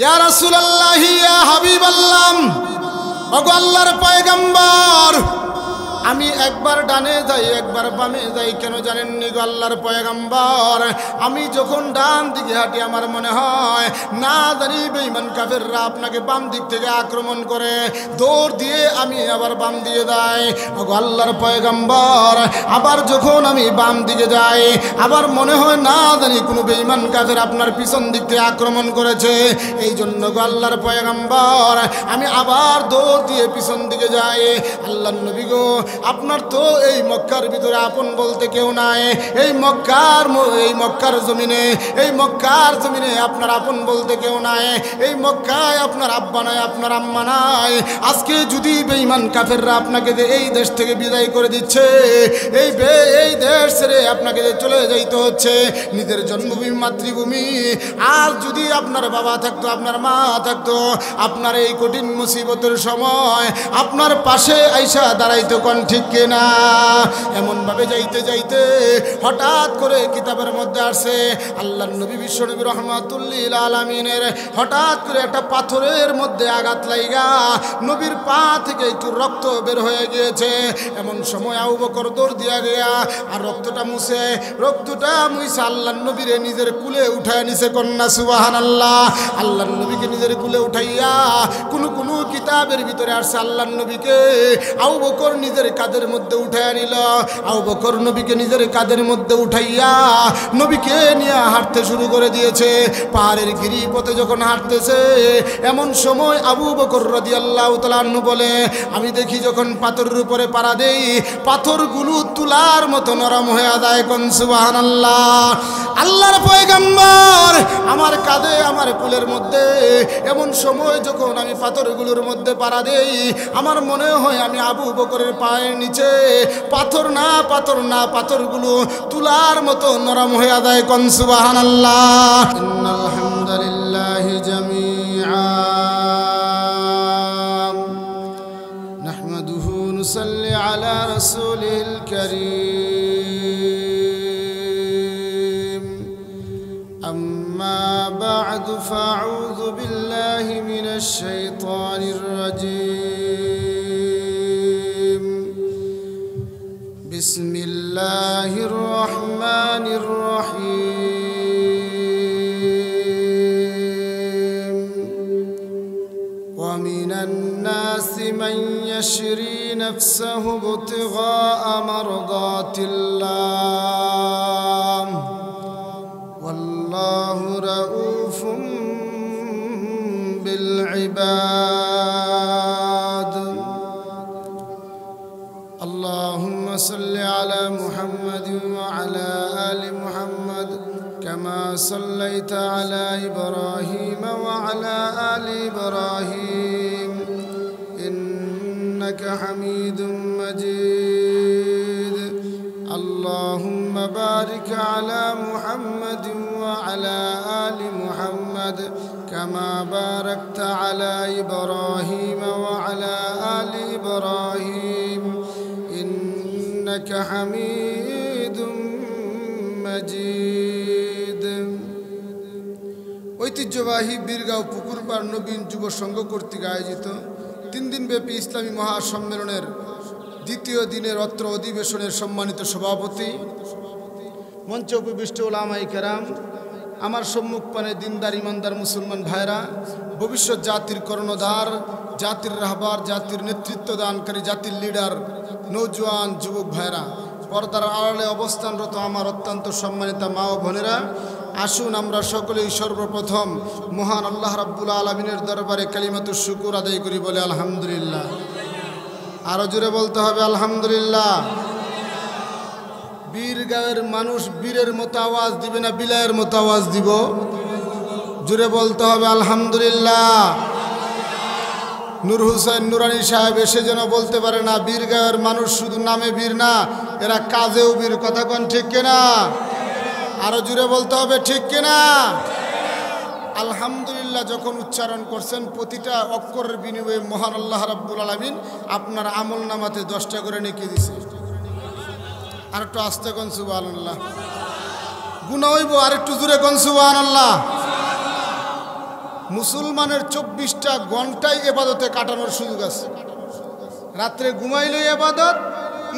ইয়া রাসূলুল্লাহ ইয়া হাবিবাল্লাহ, ওগো আল্লাহর পয়গম্বর, আমি একবার ডানে যাই একবার বামে যাই, কেন জানেননি গো আল্লাহর পয়গম্বর? আমি যখন ডান দিকে হাঁটি আমার মনে হয় না জানি বেঈমান কাফেররা আপনাকে বাম দিক থেকে আক্রমণ করে, দৌড় দিয়ে আমি আবার বাম দিকে যাই। ওগো আল্লাহর পয়গম্বর, আবার যখন আমি বাম দিকে যাই আবার মনে হয় না জানি কোনো বেঈমান কাফের আপনার পিছন দিক থেকে আক্রমণ করেছে। এই জন্য গো আল্লাহর পয়গম্বর, আমি আবার দৌড় দিয়ে পিছন দিকে যাই। আল্লাহর নবী গো, আপনার তো এই মক্কার ভিতরে আপন বলতে কেউ নাই। এই মক্কার জমিনে আপনার আপন বলতে কেউ নাই। এই মক্কায় আপনার আব্বা নাই, আপনার আম্মা নাই। আজকে যদি বেঈমান কাফেররা আপনাকে এই দেশ থেকে বিদায় করে দিচ্ছে, এই দেশ ছেড়ে আপনাকে চলে যাইতে হচ্ছে, নিজের জন্মভূমি মাতৃভূমি, আর যদি আপনার বাবা থাকতো আপনার মা থাকতো, আপনার এই কঠিন মুসিবতের সময় আপনার পাশে আইসা দাঁড়াইতো কোন ঠিক কিনা? এমনভাবে যাইতে যাইতে হঠাৎ করে কিতাবের মধ্যে আসে আল্লাহর নবী বিশ্বনবী রহমাতুল্লিল আলামিনের হঠাৎ করে একটা পাথরের মধ্যে আঘাত লাইগা নবীর পা থেকে একটু রক্ত বের হয়ে গিয়েছে। এমন সময় আবু বকর দৌড় দিয়া গিয়া আর রক্তটা মুছে আল্লাহর নবীরে নিজের কুলে উঠায় নিছে। কন্যা সুবহানাল্লাহ। আল্লাহর নবীকে নিজের কুলে উঠাইয়া কোন কিতাবের ভিতরে আসছে আল্লাহর নবীকে আবু বকর নিজের কাঁধের মধ্যে উঠাইয়া নিল। আবু বকর নবীকে নিজের কাঁধের মধ্যে উঠাইয়া নবীকে নিয়ে হাঁটতে শুরু করে দিয়েছে। পাহাড়ের গিরিপথে যখন হাঁটতেছে এমন সময় আবু বকর রাদিয়াল্লাহু তাআলা আনহু বলে, আমি দেখি যখন পাথরের উপরে পাড়া দেই পাথরগুলো তুলার মতো নরম হয়ে যায়। কোন সুবহানাল্লাহ। আল্লাহর পয়গম্বর আমার কাঁধে আমার কুলের মধ্যে এমন সময় যখন আমি পাথরগুলোর মধ্যে পাড়া দেই আমার মনে হয় আমি আবু বকরের পায়ের নিচে পাথর না পাথরগুলো তুলার মতো নরম হয়ে যায়। কোন সুবহানাল্লাহ। ইন্নাল হামদুলিল্লাহি জামিআ নাহমাদুহু নুসাল্লি আলা রাসূলিল কারীম। আম্মা বা'দু ফাআউযু বিল্লাহি মিনাশ শাইতানির রাজীম। বিসমিল্লাহির রহমানির রহিম। ওয়া মিনান নাসি মান ইয়াশরি নাফসাহু ইবতিগাআ মারদাতিল্লাহ ওয়াল্লাহু রাউফুম বিল ইবাদ। اللهم صل على محمد وعلى آل محمد كما صليت على إبراهيم وعلى آل إبراهيم إنك حميد مجيد. اللهم بارك على محمد وعلى آل محمد كما باركت على إبراهيم وعلى آل إبراهيم إنك حميد مجيد. ঐতিহ্যবাহী বীরগাঁও পুকুরপাড় নবীন যুব সংঘ কর্তৃক আয়োজিত 3 দিনব্যাপী ইসলামী মহাসম্মেলনের দ্বিতীয় দিনের অত্র অধিবেশনের সম্মানিত সভাপতি, মঞ্চে উপবিষ্ট উলামায়ে কেরাম, আমার সম্মুখপানে দিনদার ইমানদার মুসলমান ভাইরা, ভবিষ্যৎ জাতির কর্ণধার, জাতির রাহবার, জাতির নেতৃত্ব দানকারী, জাতির লিডার, নৌজওয়ান যুবক ভাইরা, পর্দার আড়ালে অবস্থানরত আমার অত্যন্ত সম্মানিত মা ও বোনেরা, আসুন আমরা সকলেই সর্বপ্রথম মহান আল্লাহ রাব্বুল আলামিনের দরবারে কালিমাতুশ শুকর আদায় করি, বলে আলহামদুলিল্লাহ। আরো জোরে বলতে হবে আলহামদুলিল্লাহ। বীরগাঁওয়ের মানুষ বীরের মতো আওয়াজ দিবে না বিলায়ের মতো আওয়াজ দিব? জোরে বলতে হবে আলহামদুলিল্লাহ। নূর হুসাইন নুরানি সাহেব এসে যেন বলতে পারে না বীরগাঁওয়ের মানুষ শুধু নামে বীর না, এরা কাজেও বীর। কথা কোন ঠিক কিনা? আরো জোরে বলতে হবে ঠিক কিনা? আলহামদুলিল্লাহ যখন উচ্চারণ করছেন প্রতিটা অক্ষরের বিনিময়ে মহান আল্লাহ রাব্বুল আলামিন আপনার আমল নামাতে 10টা করে নেকি দিছে। আর একটু আস্তে কোন সুবহানাল্লাহ। গুনাহ হইব, আর একটু জোরে কোন সুবহানাল্লাহ। মুসলমানের 24টা ঘন্টায় ইবাদতে কাটানোর সুযোগ আছে। রাত্রে ঘুমাইলেও ইবাদত,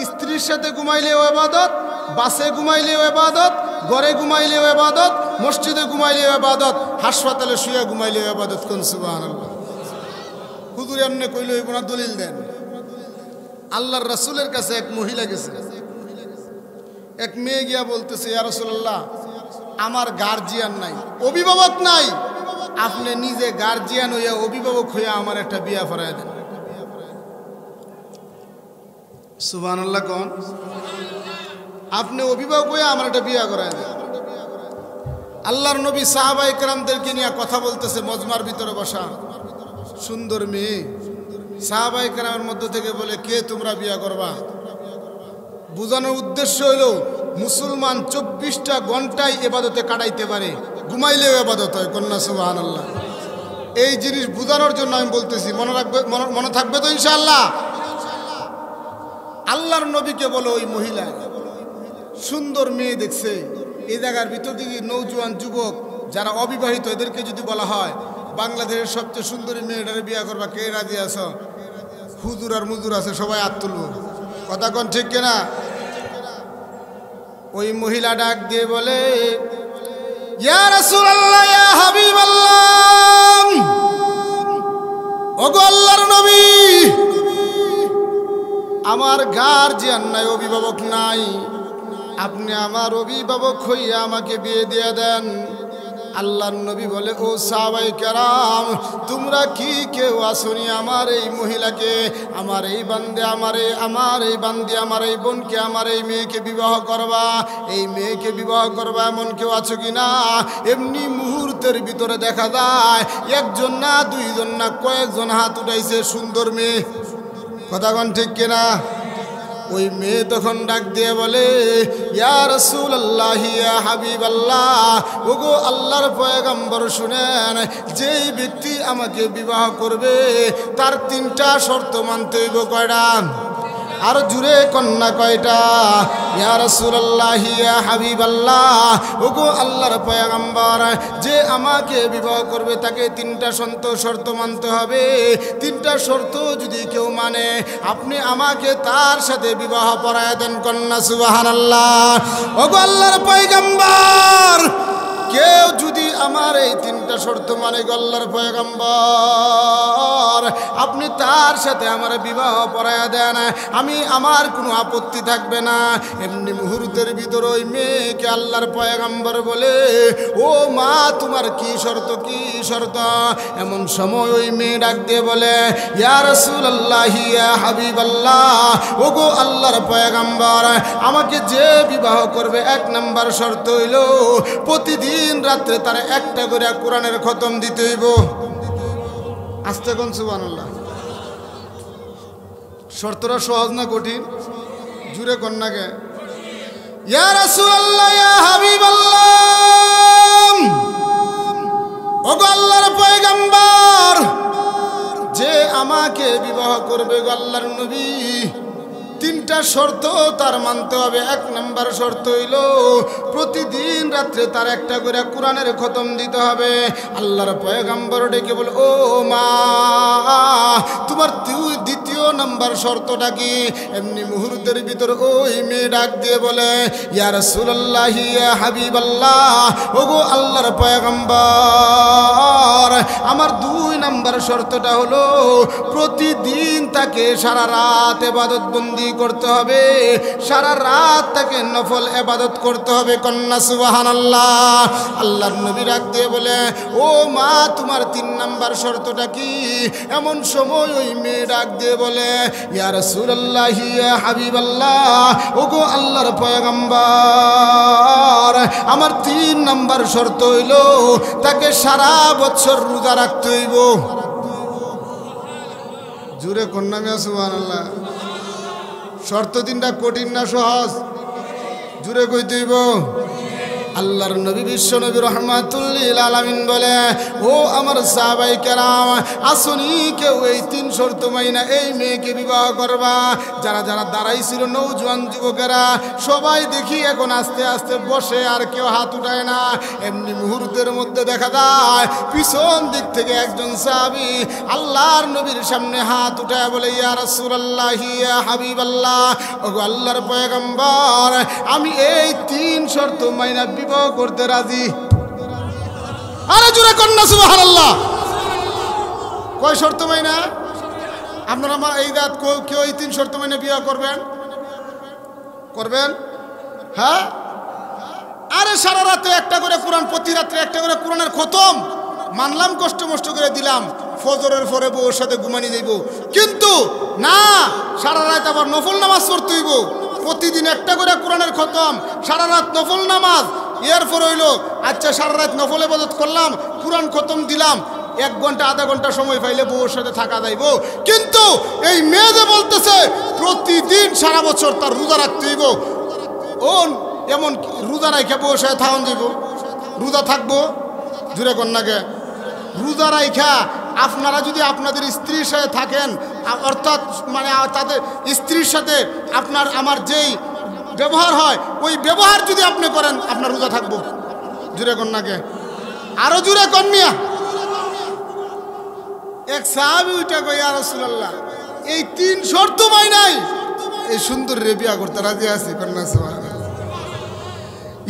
স্ত্রীর সাথে ঘুমাইলেও ইবাদত, বাসে ঘুমাইলেও ইবাদত, ঘরে ঘুমাইলেও ইবাদত, মসজিদে ঘুমাইলেও ইবাদত, হাসপাতালে শুয়ে ঘুমাইলেও ইবাদত। কোন সুবহানাল্লাহ। হুজুর এমনি কইলে হইব না, দলিল দেন। আল্লাহর রাসূলের কাছে এক মহিলা গেছে, এক মেয়ে গিয়া বলতেছে, ইয়া রাসূলুল্লাহ, আমার গার্জিয়ান নাই, অভিভাবক নাই, আপনি নিজে গার্জিয়ান হইয়া অভিভাবক হইয়া আমার একটা বিয়া পড়ায় দেন। সুবহানাল্লাহ কোন। আপনি অভিভাবক হইয়া আমার একটা বিয়া করায় দেন। আল্লাহর নবী সাহাবায়ে কেরামদেরকে নিয়ে কথা বলতেছে, মজমার ভিতরে বসা, সুন্দর মেয়ে। সাহাবায়ে কেরামের মধ্যে থেকে বলে, কে তোমরা বিয়া করবা? বুঝানোর উদ্দেশ্য হইল মুসলমান 24টা ঘন্টায় ইবাদতে কাটাইতে পারে, ঘুমাইলেও ইবাদত হয়। কন্যা সুবহানাল্লাহ। এই জিনিস বুঝানোর জন্য আমি বলতেছি, মনে রাখবে, মনে থাকবে তো ইনশাআল্লাহ। আল্লাহর নবীকে বলো, ওই মহিলা সুন্দর মেয়ে দেখছে, এই জায়গার ভিতর থেকে নৌজওয়ান যুবক যারা অবিবাহিত, এদেরকে যদি বলা হয় বাংলাদেশের সবচেয়ে সুন্দরী মেয়েটারে বিয়া করবা, কে রাজি আছো? হুজুর আর মুজুর আছে, সবাই হাত তুলবো। কথা কোন ঠিক কিনা? ওই মহিলা ডাক দিয়ে বলে, ইয়া রাসূলুল্লাহ, ইয়া হাবিবাল্লাহ, ওগো আল্লাহর নবী, আমার গার্জিয়ান নাই, অভিভাবক নাই, আপনি আমার অভিভাবক হইয়া আমাকে বিয়ে দিয়ে দেন। আল্লাহর নবী বলে, ও সাহাবায়ে কেরাম, তোমরা কি কেউ আসনি আমার এই মহিলাকে, আমার এই বান্দে, আমার এই বোনকে, আমার এই মেয়েকে বিবাহ করবা? এই মেয়েকে বিবাহ করবা এমন কেউ আছো কিনা? এমনি মুহূর্তের ভিতরে দেখা যায় একজন না, দুইজন না, কয়েকজন হাত উঠাইছে, সুন্দর মেয়ে। কথা কোন ঠিক কিনা? ওই মেয়ে তখন ডাক দিয়ে বলে, ইয়া রাসূলুল্লাহ, ইয়া হাবিবাল্লাহ, ওগো আল্লাহর পয়গম্বর, শুনেন, যেই ব্যক্তি আমাকে বিবাহ করবে তার 3টা শর্ত মানতে হইব। কয়টা? আর জুড়ে কন্যা কয়টা? ইয়া রাসূলুল্লাহ, ইয়া হাবিবাল্লাহ, ওগো আল্লাহর পয়গম্বর, যে আমাকে বিবাহ করবে তাকে 3টা শর্ত মানতে হবে। 3টা শর্ত যদি কেউ মানে, আপনি আমাকে তার সাথে বিবাহ পড়ায় দেন। কন্যা সুবহানাল্লাহ। ওগো আল্লাহর পয়গম্বর, কেউ যদি আমার এই 3টা শর্ত মানে, আল্লাহর পয়গম্বর, আপনি তার সাথে আমার বিবাহ পড়ায়া দেন, আমার কোনো আপত্তি থাকবে না। এমনি মুহূর্তের ভিতরে ওই মেয়েকে আল্লাহর পয়গম্বর বলে, ও মা, তোমার কি শর্ত, কি শর্ত? এমন সময় ওই মেয়ে ডাক দিয়ে বলে, ইয়া রাসূলুল্লাহ, ইয়া হাবিবাল্লাহ, ওগো আল্লাহর পয়গম্বর, আমাকে যে বিবাহ করবে 1 নাম্বার শর্ত হইল প্রতিদিন রাত্রে তার একটা করে কোরআনের খতম দিতে হইব। আস্তে কোন সুবহানাল্লাহ। শর্তটা সহজ না কঠিন? জুড়ে কোন নাকে? ইয়া রাসূলুল্লাহ, ইয়া হাবিবাল্লাহ, ওগো আল্লাহর পয়গম্বর, যে আমাকে বিবাহ করবে গো আল্লাহর নবী, 3টা শর্ত তার মানতে হবে। 1 নাম্বার শর্ত হইল প্রতিদিন রাত্রে তার একটা করে কোরআনের খতম দিতে হবে। আল্লাহর পয়গম্বর ডেকে বলে, ও মা, তোমার 2য় নাম্বার শর্তটা কি? এমনি মুহূর্তের ভিতর ওই মেয়ে ডাক দিয়ে বলে, ইয়া রাসূলুল্লাহ, ইয়া হাবিবাল্লাহ, ওগো আল্লাহর পয়গম্বর, আমার 2 নাম্বার শর্তটা হলো প্রতিদিন তাকে সারা রাত ইবাদত বন্দি করতে হবে, সারা রাত তাকে নফল ইবাদত করতে হবে। কন্যা সুবহানাল্লাহ। আল্লাহর নবী ডাক দিয়ে বলে, ও মা, তোমার 3 নাম্বার শর্তটা কি? এমন সময় ওই মেয়ে ডাক দিয়ে বলে, ইয়া রাসূলুল্লাহ, ইয়া হাবিবাল্লাহ, ওগো আল্লাহর পয়গম্বর, আমার 3 নাম্বার শর্ত হইল তাকে সারা বছর রোজা রাখতে হইব। জুড়ে কন্যা মিয়া সুবহানাল্লাহ। শর্ত 3টা কঠিন না সহজ? জুড়ে কইতে হইব। আল্লাহর নবী বিশ্ব নবী রাহমাতুল লিল আলামিন বলে, ও আমার সাহাবায়ে কেরাম, আসুনি কেউ এই 3 শর্ত মাইনা এই মেয়েকে বিবাহ করবা। যারা যারা দাঁড়াইছিল নওজোয়ান যুবকেরা সবাই দেখি এখন আস্তে আস্তে বসে, আর কেউ হাত উঠায় না। এমনি মুহূর্তের মধ্যে দেখা যায় পিছন দিক থেকে একজন সাহাবী আল্লাহর নবীর সামনে হাত উঠায় বলে, ইয়া রাসূলুল্লাহ, ইয়া হাবিবাল্লাহ, ওগো আল্লাহর পয়গম্বর, আমি এই 3 শর্ত মাইনা বিবাহ করতে রাজি। আরে জোরে কন্না সুবহানাল্লাহ। কয় শর্ত মাইনা? আপনারা আমার এই রাত কেউ এই 3 শর্ত মাইনা বিবাহ করবেন? করবেন? হ্যাঁ? আরে সারা রাতে একটা করে কোরআন, প্রতি রাত্রে একটা করে কোরআনের খতম মানলাম, কষ্ট মষ্ট করে দিলাম, ফজরের পরে বউর সাথে ঘুমানি যাইব। কিন্তু না, সারা রাত আবার নফল নামাজ পড়তে হইব। প্রতিদিন একটা করে কোরআনের খতম, সারা রাত নফল নামাজ। এরপর হইলো আচ্ছা সারা রাত নফল ইবাদত করলাম, কোরআন খতম দিলাম, 1 ঘন্টা আধা ঘন্টা সময় পাইলে বউর সাথে থাকা যাইব। কিন্তু এই মেয়ে যে বলতেছে প্রতিদিন সারা বছর তার রোজা রাখতে হইব। ও এমন রোজা রাইখা বউর সাথে থাকুন যাইব? রোজা থাকবো? জুড়ে কন্যাকে রোজা রাইখা আপনারা যদি আপনাদের স্ত্রীর সাথে থাকেন, অর্থাৎ মানে তাদের স্ত্রীর সাথে আপনার আমার যেই ব্যবহার হয় ওই ব্যবহার যদি আপনি করেন, আপনার রোজা থাকবো? জুড়ে কন্যাকে আরো জুড়ে কন্যা। এক সাহাবী উঠে কই, ইয়া রাসূলুল্লাহ, এই 3 শর্ত মাই নাই, এই সুন্দর রে বিয়া করতে রাজি আছি। কন্যা সুবহানাল্লাহ।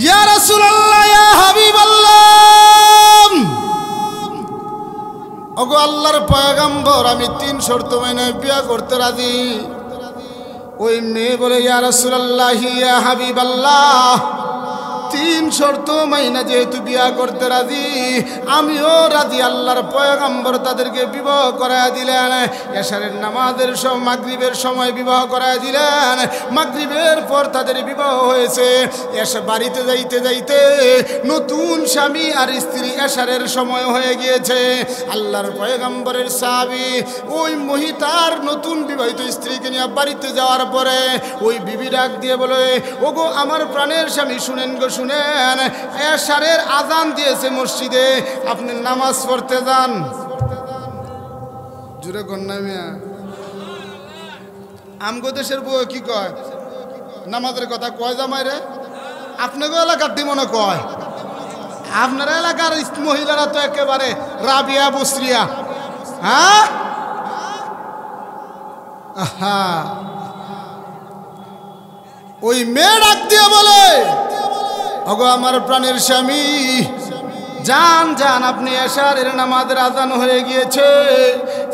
ইয়া রাসূলুল্লাহ, ইয়া হাবিবাল্লাহ, ওগো আল্লাহর পয়গম্বর, আমি 3 শর্ত মাইনা বিয়া করতে রাজি। ওই মেয়ে বলে, ইয়া রাসূলুল্লাহ, ইয়া হাবিবাল্লাহ, 3 শর্ত মাইনা যেহেতু বিয়া করতে রাজি, আমিও রাজি। আল্লাহর পয়গম্বর তাদেরকে বিবাহ করায় দিলেন। এশারের নামাজের মাগরিবের সময় বিবাহ করায় দিলেন। মাগরিবের পর তাদের বিবাহ হয়েছে। এসে বাড়িতে যাইতে যাইতে নতুন স্বামী আর স্ত্রী এশারের সময় হয়ে গিয়েছে। আল্লাহর পয়গম্বরের সাহাবী ওই মহিতার নতুন বিবাহিত স্ত্রীকে নিয়ে বাড়িতে যাওয়ার পরে ওই বিবি ডাক দিয়ে বলে, ওগো আমার প্রাণের স্বামী, শুনেন গো শুনেন, এশারের আজান দিয়েছে মসজিদে, আপনি নামাজ পড়তে যান। জুড়ে কন্যা মিয়া। আমগো দেশের বউ কি কয়? নামাজের কথা কয় জামাই রে? আপনাকে এলাকার মনে কয়? আপনার এলাকার মহিলারা তো একেবারে রাবিয়া বসরিয়া। হ্যাঁ, ওই মেয়ে ডাক দিয়ে বলে, ওগো আমার প্রাণের স্বামী, যান যান, আপনি এশারের নামাজের আজান হয়ে গিয়েছে,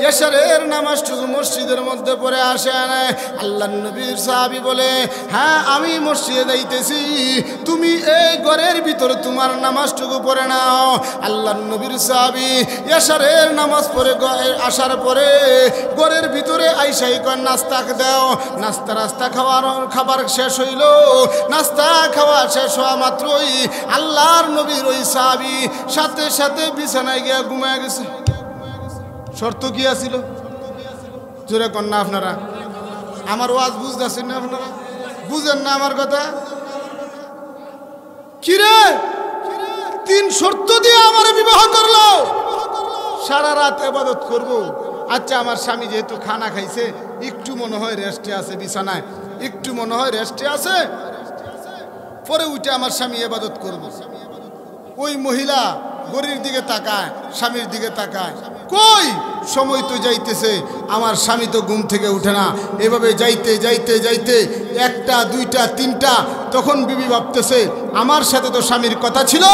এশারের নামাজটুকু মসজিদের মধ্যে পড়ে আসেন। আল্লাহর নবীর সাহাবী বলে, হ্যাঁ আমি মসজিদে যাইতেছি, তুমি এই ঘরের ভিতরে তোমার নামাজটুকু পড়ে নাও। আল্লাহর নবীর সাহাবী এশারের নামাজ পড়ে আসার পরে ঘরের ভিতরে আইসাই কয়, নাস্তা দাও। নাস্তা খাবার শেষ হইল। নাস্তা খাওয়া শেষ হওয়া মাত্রই আল্লাহর নবীর ওই সাহাবী সাথে সাথে বিছানায় গিয়া ঘুমায় গেছে। শর্ত কি আছিল? জোরে কন্যা আপনারা, আমার ওয়াজ বুঝতেছেন না? আপনারা বুঝেন না আমার কথা? কিরে 3 শর্ত দিয়ে আমার বিবাহ করলো, সারা রাত ইবাদত করব। আচ্ছা আমার স্বামী যেহেতু খানা খাইছে, একটু মনে হয় রেস্টে আছে বিছানায়, একটু মনে হয় রেস্টে আছে, পরে উঠে আমার স্বামী ইবাদত করব। ওই মহিলা গরির দিকে তাকায়, স্বামীর দিকে তাকায়, কই সময় তো যাইতেছে, আমার স্বামী তো ঘুম থেকে উঠে না। এভাবে যাইতে যাইতে যাইতে 1টা 2টা 3টা, তখন বিবি ভাবতেছে আমার সাথে তো স্বামীর কথা ছিল,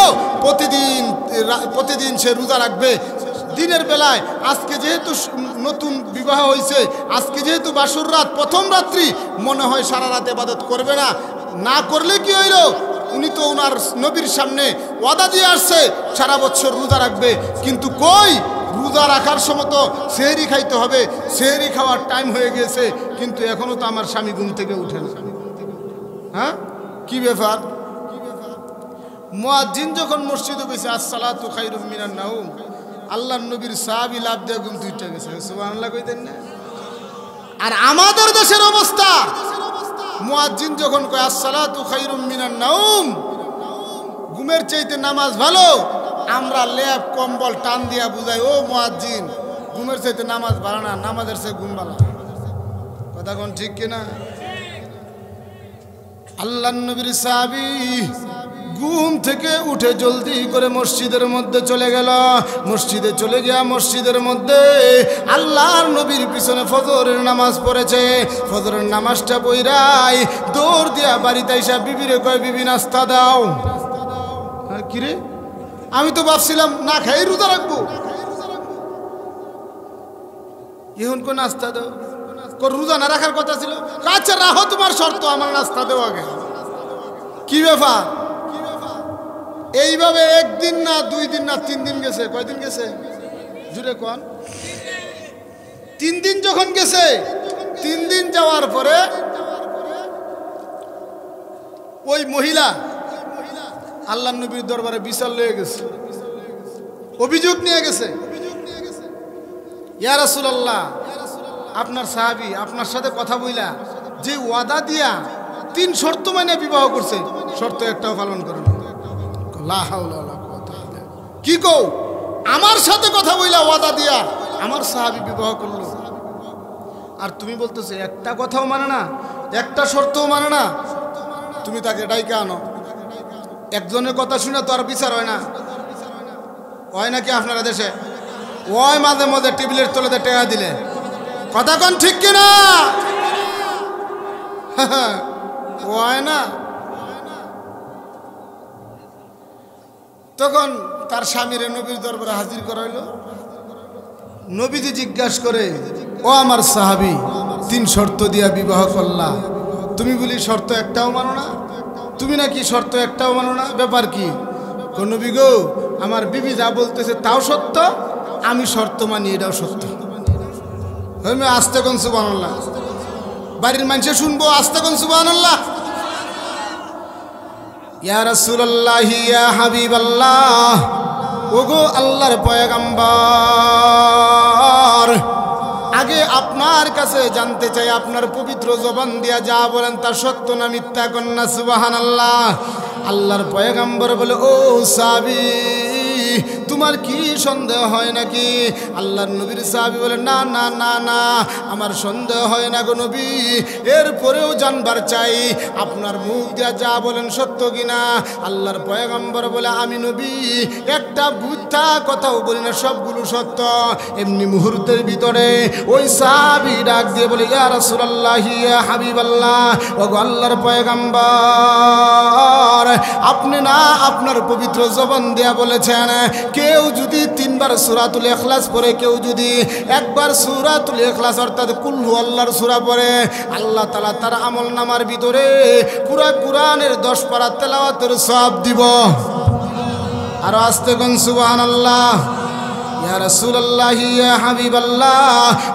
প্রতিদিন সে রোজা রাখবে। দিনের বেলায় আজকে যেহেতু নতুন বিবাহ হয়েছে, আজকে যেহেতু বাসর রাত, প্রথম রাত্রি, মনে হয় সারা রাত ইবাদত করবে না। না করলে কি হইল, উনি তো ওনার নবীর সামনে ওয়াদা দিয়ে আসছে সারা বছর রোজা রাখবে, কিন্তু কই রোজা রাখার সময় তো সেহরি খাইতে হবে, সেহরি খাওয়ার টাইম হয়ে গেছে, কিন্তু এখনো তো আমার স্বামী ঘুম থেকে উঠে না। হ্যাঁ, কি ব্যাপার? মুয়াজ্জিন যখন মসজিদে গেছে, আসসালাতু খায়রুম মিনান নাওম, আল্লাহর নবীর সাহাবী লাভ দিয়ে ঘুম থেকে উঠে গেছে। সুবহানাল্লাহ কইতেন না? আর আমাদের দেশের অবস্থা, মুয়াজ্জিন যখন কয় আসসালাতু খায়রুম মিনান নাওম, ঘুম ঘুমের চাইতে নামাজ ভালো। আমরা লেপ কম্বল টান দিয়া বুঝাই, ও মুয়াজ্জিন ঘুমের চাইতে নামাজ ভালো না, নামাজের চেয়ে ঘুম ভালো। কথা কোন ঠিক কিনা? আল্লাহর নবীর সাহাবী ঘুম থেকে উঠে জলদি করে মসজিদের মধ্যে চলে গেল। মসজিদে চলে গিয়া মসজিদের মধ্যে আল্লাহর নবীর পিছনে ফজরের নামাজ পড়েছে। ফজরের নামাজটা পড়াই দৌড় দিয়া বাড়িতে আইসা বিবিরে কয়, বিবি নাস্তা দাও। কিরে, আমি তো ভাবছিলাম না খাই রোজা রাখবো, এখন কোন নাস্তা দাও? রোজা না রাখার কথা ছিল। আচ্ছা রাখো, তোমার শর্ত, আমার নাস্তা দেও আগে। কি ব্যাপার? এইভাবে একদিন না, 2 দিন না, 3 দিন গেছে। কয়দিন গেছে জুড়ে কোন? 3 দিন যখন গেছে, 3 দিন যাওয়ার পরে ওই মহিলা আল্লাহর নবীর দরবারে বিচার লয়ে গেছে, অভিযোগ নিয়ে গেছে। ইয়া রাসূলুল্লাহ, আপনার সাহাবী আপনার সাথে কথা বইলা যে ওয়াদা দিয়া 3 শর্ত মানে বিবাহ করছে, শর্ত একটাও পালন করে না। লা হাওলা ওয়ালা কুওয়াতা ইল্লা বিল্লাহ। কি কও? আমার সাথে কথা বইলা ওয়াদা দিয়া আমার সাহাবী বিবাহ করলো, আর তুমি বলতেছো একটা কথাও মানে না, একটা শর্তও মানে না। তুমি তাকে ডাইকে আনো। একজনের কথা শুনে তো আর বিচার হয় না। হয় নাকি আপনারা দেশে? ওই মাঝে মাঝে টেবিলের তলাতে টেকা দিলে। কথা কোন ঠিক কিনা? হয় না। তখন তার স্বামীরে নবীর দরবারে হাজির করা হইল। নবীজি জিজ্ঞাসা করে, ও আমার সাহাবী, 3 শর্ত দিয়া বিবাহ করলা, তুমি বলি শর্ত একটাও মানো না? তুমি নাকি শর্ত একটাও মানো না, ব্যাপার কি? নবী গো, আমার বিবি যা বলতেছে তাও সত্য, আমি শর্ত মানি এটাও সত্য। আস্তে কোন সুবহানাল্লাহ, বাড়ির মানুষে শুনবো, আস্তে কোন সুবহানাল্লাহ। ইয়া রাসূলুল্লাহ, ইয়া হাবিবাল্লাহ, ওগো আল্লাহর পয়গম্বর, আগে আপনার কাছে জানতে চাই, আপনার পবিত্র জবান দিয়া যা বলেন তা সত্য না মিথ্যা? কন্যা সুবহানাল্লাহ। আল্লাহর পয়গম্বর বলে, ও সাহাবী, তোমার কি সন্দেহ হয় নাকি? আল্লাহর নবীর সাহাবী বলে, না না না না, আমার সন্দেহ হয় না গো নবী, এরপরেও জানবার চাই আপনার মুখ দিয়া যা বলেন সত্য কিনা। আল্লাহর পয়গম্বর বলে, আমি নবী একটা মিথ্যা কথাও বলি না, সবগুলো সত্য। এমনি মুহূর্তের ভিতরে ওই সাহাবী ডাক দিয়ে বলে, ইয়া রাসূলুল্লাহ, ইয়া হাবিবাল্লাহ, ওগো আল্লাহর পয়গম্বর, আপনি না আপনার পবিত্র জবান দিয়া বলেছেন, কেউ যদি 3 বার সূরাতুল ইখলাস পড়ে, কেউ যদি 1 বার সূরাতুল ইখলাস অর্থাৎ কুল হু আল্লাহর সূরা পড়ে, আল্লাহ তাআলা তার আমলনামার ভিতরে পুরা কোরআনের 10 পারা তেলাওয়াতের সওয়াব দিব। আর আস্তে কোন সুবহানাল্লাহ। ইয়া রাসূলুল্লাহ, ইয়া হাবিবাল্লাহ,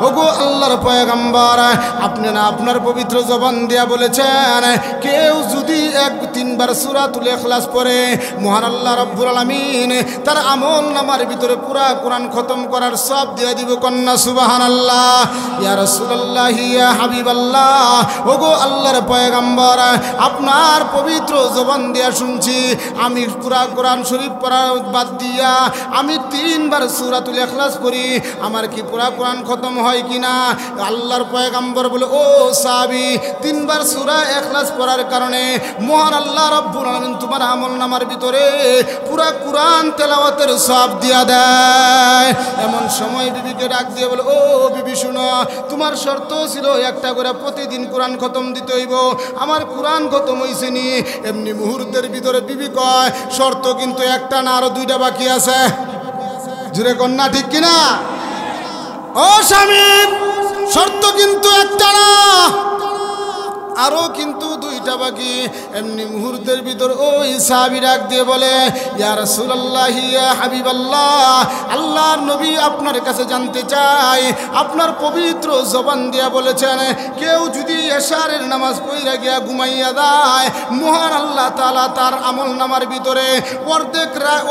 ওগো আল্লাহর পয়গম্বর, আপনি না আপনার পবিত্র জবান দিয়া বলেছেন, কেউ যদি 3 বার সূরাতুল ইখলাস পড়ে, মহান আল্লাহ রাব্বুল আলামিন তার আমলনামার ভিতরে পুরা কোরআন খতম করার সওয়াব দিয়ে দিব। কন্যা সুবহানাল্লাহ। ইয়া রাসূলুল্লাহ, ইয়া হাবিবাল্লাহ, ওগো আল্লাহর পয়গম্বর, আপনার পবিত্র জবান দিয়া শুনছি, আমি পুরা কোরআন শরীফ পড়া বাদ দিয়া আমি 3 বার সূরাতুল ইখলাস পড়ি, আমার কি পুরা কোরআন খতম হয় কিনা? আল্লাহর পয়গম্বর বলে, ও সাহাবী, 3 বার সূরা ইখলাস পড়ার কারণে মহান আল্লাহ রাব্বুল আলামিন তোমার আমলনামার ভিতরে পুরা কোরআন তেলাওয়াতের সওয়াব দিয়া দেয়। এমন সময় বিবিকে ডাক দিয়ে বলে, ও বিবি শুনো, তোমার শর্ত ছিল একটা করে প্রতিদিন কোরআন খতম দিতে হইব, আমার কোরআন খতম হইছে নি। এমনি মুহূর্তের ভিতরে বিবি কয়, শর্ত কিন্তু একটা না, আরো 2টা বাকি আছে। জুড়ে কন্যা ঠিক কিনা? ও স্বামী, শর্ত কিন্তু একটা না, আরো কিন্তু 2টা বাকি। এমনি মুহূর্তের ভিতর ওই সাহাবী ডাক দিয়ে বলে, ইয়া রাসূলুল্লাহ, ইয়া হাবিবাল্লাহ, আল্লাহর নবী আপনার কাছে জানতে চাই, আপনার পবিত্র জবান দিয়া বলেছেন, কেউ যদি এশারের নামাজ পড়া গিয়া ঘুমাইয়া যায়, মহান আল্লাহ তাআলা তার আমলনামার ভিতরে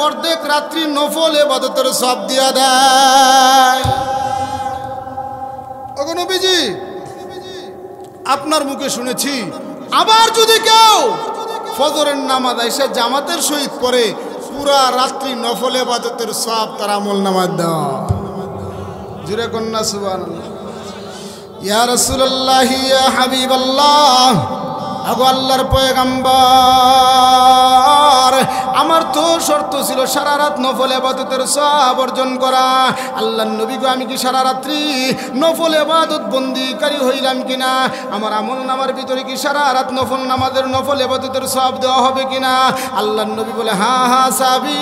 অর্ধেক রাত্রি নফল ইবাদতের সওয়াব দিয়া দেয়। ওগো নবীজি, আপনার মুখে শুনেছি, আবার যদি কেউ ফজরের নামাজ এসে জামাতের সহিত পড়ে পুরা রাত্রি নফল ইবাদতের সওয়াব তার আমল নামায় দেওয়া। জুরে কন্যা সুবহানাল্লাহ। ইয়া রাসূলুল্লাহ ইয়া হাবিবাল্লাহ, আগো আল্লাহর পয়গম্বর, আমার তো শর্ত ছিল সারা রাত নফল ইবাদতের সওয়াব অর্জন করা। আল্লাহর নবী গো, আমি কি সারা রাত্রি নফল ইবাদত বন্দিকারী হইলাম কিনা? আমার আমল নামার ভিতরে কি সারা রাত নফল নামাজের নফল ইবাদতের সওয়াব দেওয়া হবে কিনা? আল্লাহর নবী বলে, হ্যাঁ হ্যাঁ সাহাবী,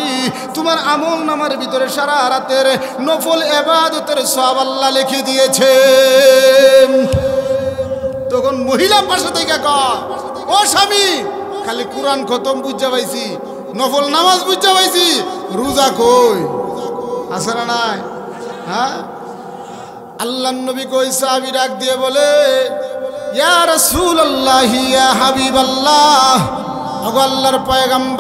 তোমার আমল নামার ভিতরে সারা রাতের নফল ইবাদতের সওয়াব আল্লাহ লিখে দিয়েছে। তখন মহিলা পাশে থেকে কয়, ও স্বামী, খালি কোরআন খতম বুঝা পাইছি, নফল নামাজ বুঝা পাইছি, রোজা কই আছে না নাই? হ্যাঁ, আল্লাহর নবী কই সাহাবী ডাক দিয়ে বলে, ইয়া রাসূলুল্লাহ ইয়া হাবিবাল্লাহ, ওগো আল্লাহর পয়গম্বর,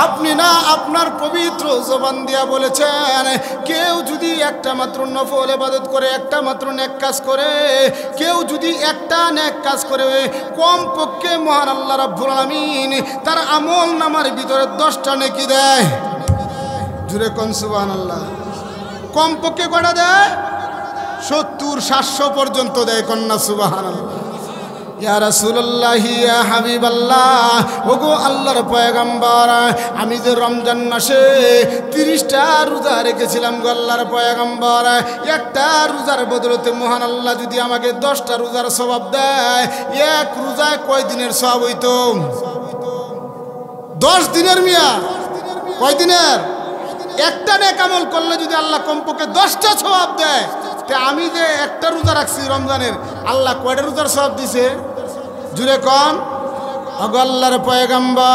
আপনি না আপনার পবিত্র জবান দিয়া বলেছেন, কেউ যদি একটা মাত্র নফল ইবাদত করে, একটা মাত্র নেক কাজ করে, কেউ যদি একটা নেক কাজ করে, কমপক্ষে মহান আল্লাহ রাব্বুল আলামিন তার আমল নামার ভিতরে 10টা নেকি দেয়। জুরে কোন সুবহানাল্লাহ। কমপক্ষে কয়টা দেয়? 70-700 পর্যন্ত দেয়। কন্যা সুবহানাল্লাহ। ইয়া রাসূলুল্লাহ ইয়া হাবিবাল্লাহ, ওগো আল্লাহর পয়গম্বর, আমি যে রমজান মাসে 30টা রোজা রেখেছিলাম গো আল্লাহর পয়গম্বর, একটা রোজার বদলতে মহান আল্লাহ যদি আমাকে 10টা রোজার সওয়াব দেয়, এক রোজায় কয় দিনের সওয়াব হইতো? 10 দিনের। মিয়া কয় দিনের? একটা নেক আমল করলে যদি আল্লাহ কমপক্ষে 10টা সওয়াব দেয়, তে আমি যে একটা রোজা রাখছি রমজানের, আল্লাহ কয়টা রোজার সওয়াব দিছে? জুড়ে কন। ওগো আল্লাহর পয়গম্বর,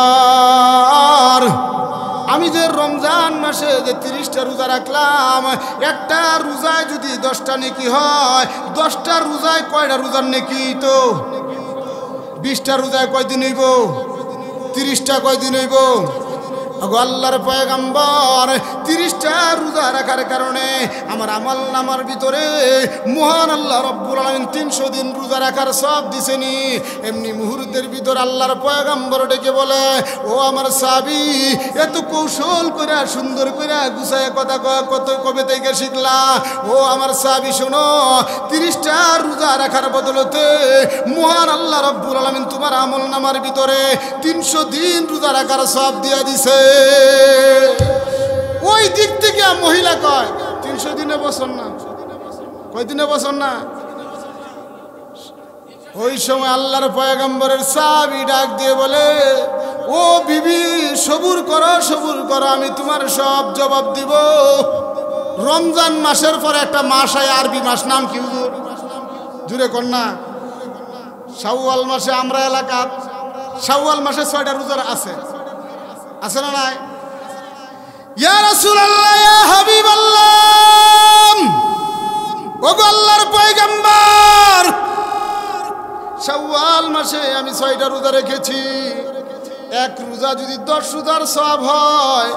আমি যে রমজান মাসে যে 30টা রোজা রাখলাম, একটা রোজায় যদি 10টা নেকি হয়, 10টা রোজায় কয়টা রোজার নেকি? তো 20টা রোজায় কয়দিন হইব? 30টা কয়দিন হইব? ওগো আল্লাহর পয়গম্বর, 30টা রোজা রাখার কারণে আমার আমল নামার ভিতরে মহান আল্লাহ রব্বুল আলামিন 300 দিন রোজা রাখার সওয়াব দিছেনি। এমনি মুহূর্তের ভিতর আল্লাহর পয়গম্বর ডেকে বলে, ও আমার সাহাবী, এত কৌশল করে সুন্দর করে গুছায় কথা কত কবে থেকে শিখলা? ও আমার সাহাবী শোনো, 30টা রোজা রাখার বদলতে মহান আল্লাহ রব্বুল আলামিন তোমার আমল নামার ভিতরে 300 দিন রোজা রাখার সওয়াব দিয়ে দিছে। ওই দিক থেকে মহিলা কয়, 300 দিনে বছর না, কয় দিনে বছর না? ওই সময় আল্লাহর পয়গম্বরের সাহাবী ডাক দিয়ে বলে, ও বিবি, সবুর করো, সবুর করো, আমি তোমার সব জবাব দিব। রমজান মাসের পর একটা মাস হয়, আরবি মাস, নাম কি হুজুর? জুড়ে কন্যা। শাওয়াল মাসে আমরা এলাকা শাওয়াল মাসে 6টা রোজা আছে, আছে না নাই? ইয়া রাসূলুল্লাহ ইয়া হাবিবাল্লাহ, ওগো আল্লাহর পয়গম্বর, শাওয়াল মাসে আমি 6টা রোজা রেখেছি। এক রোজা যদি 10 রোজার সওয়াব হয়,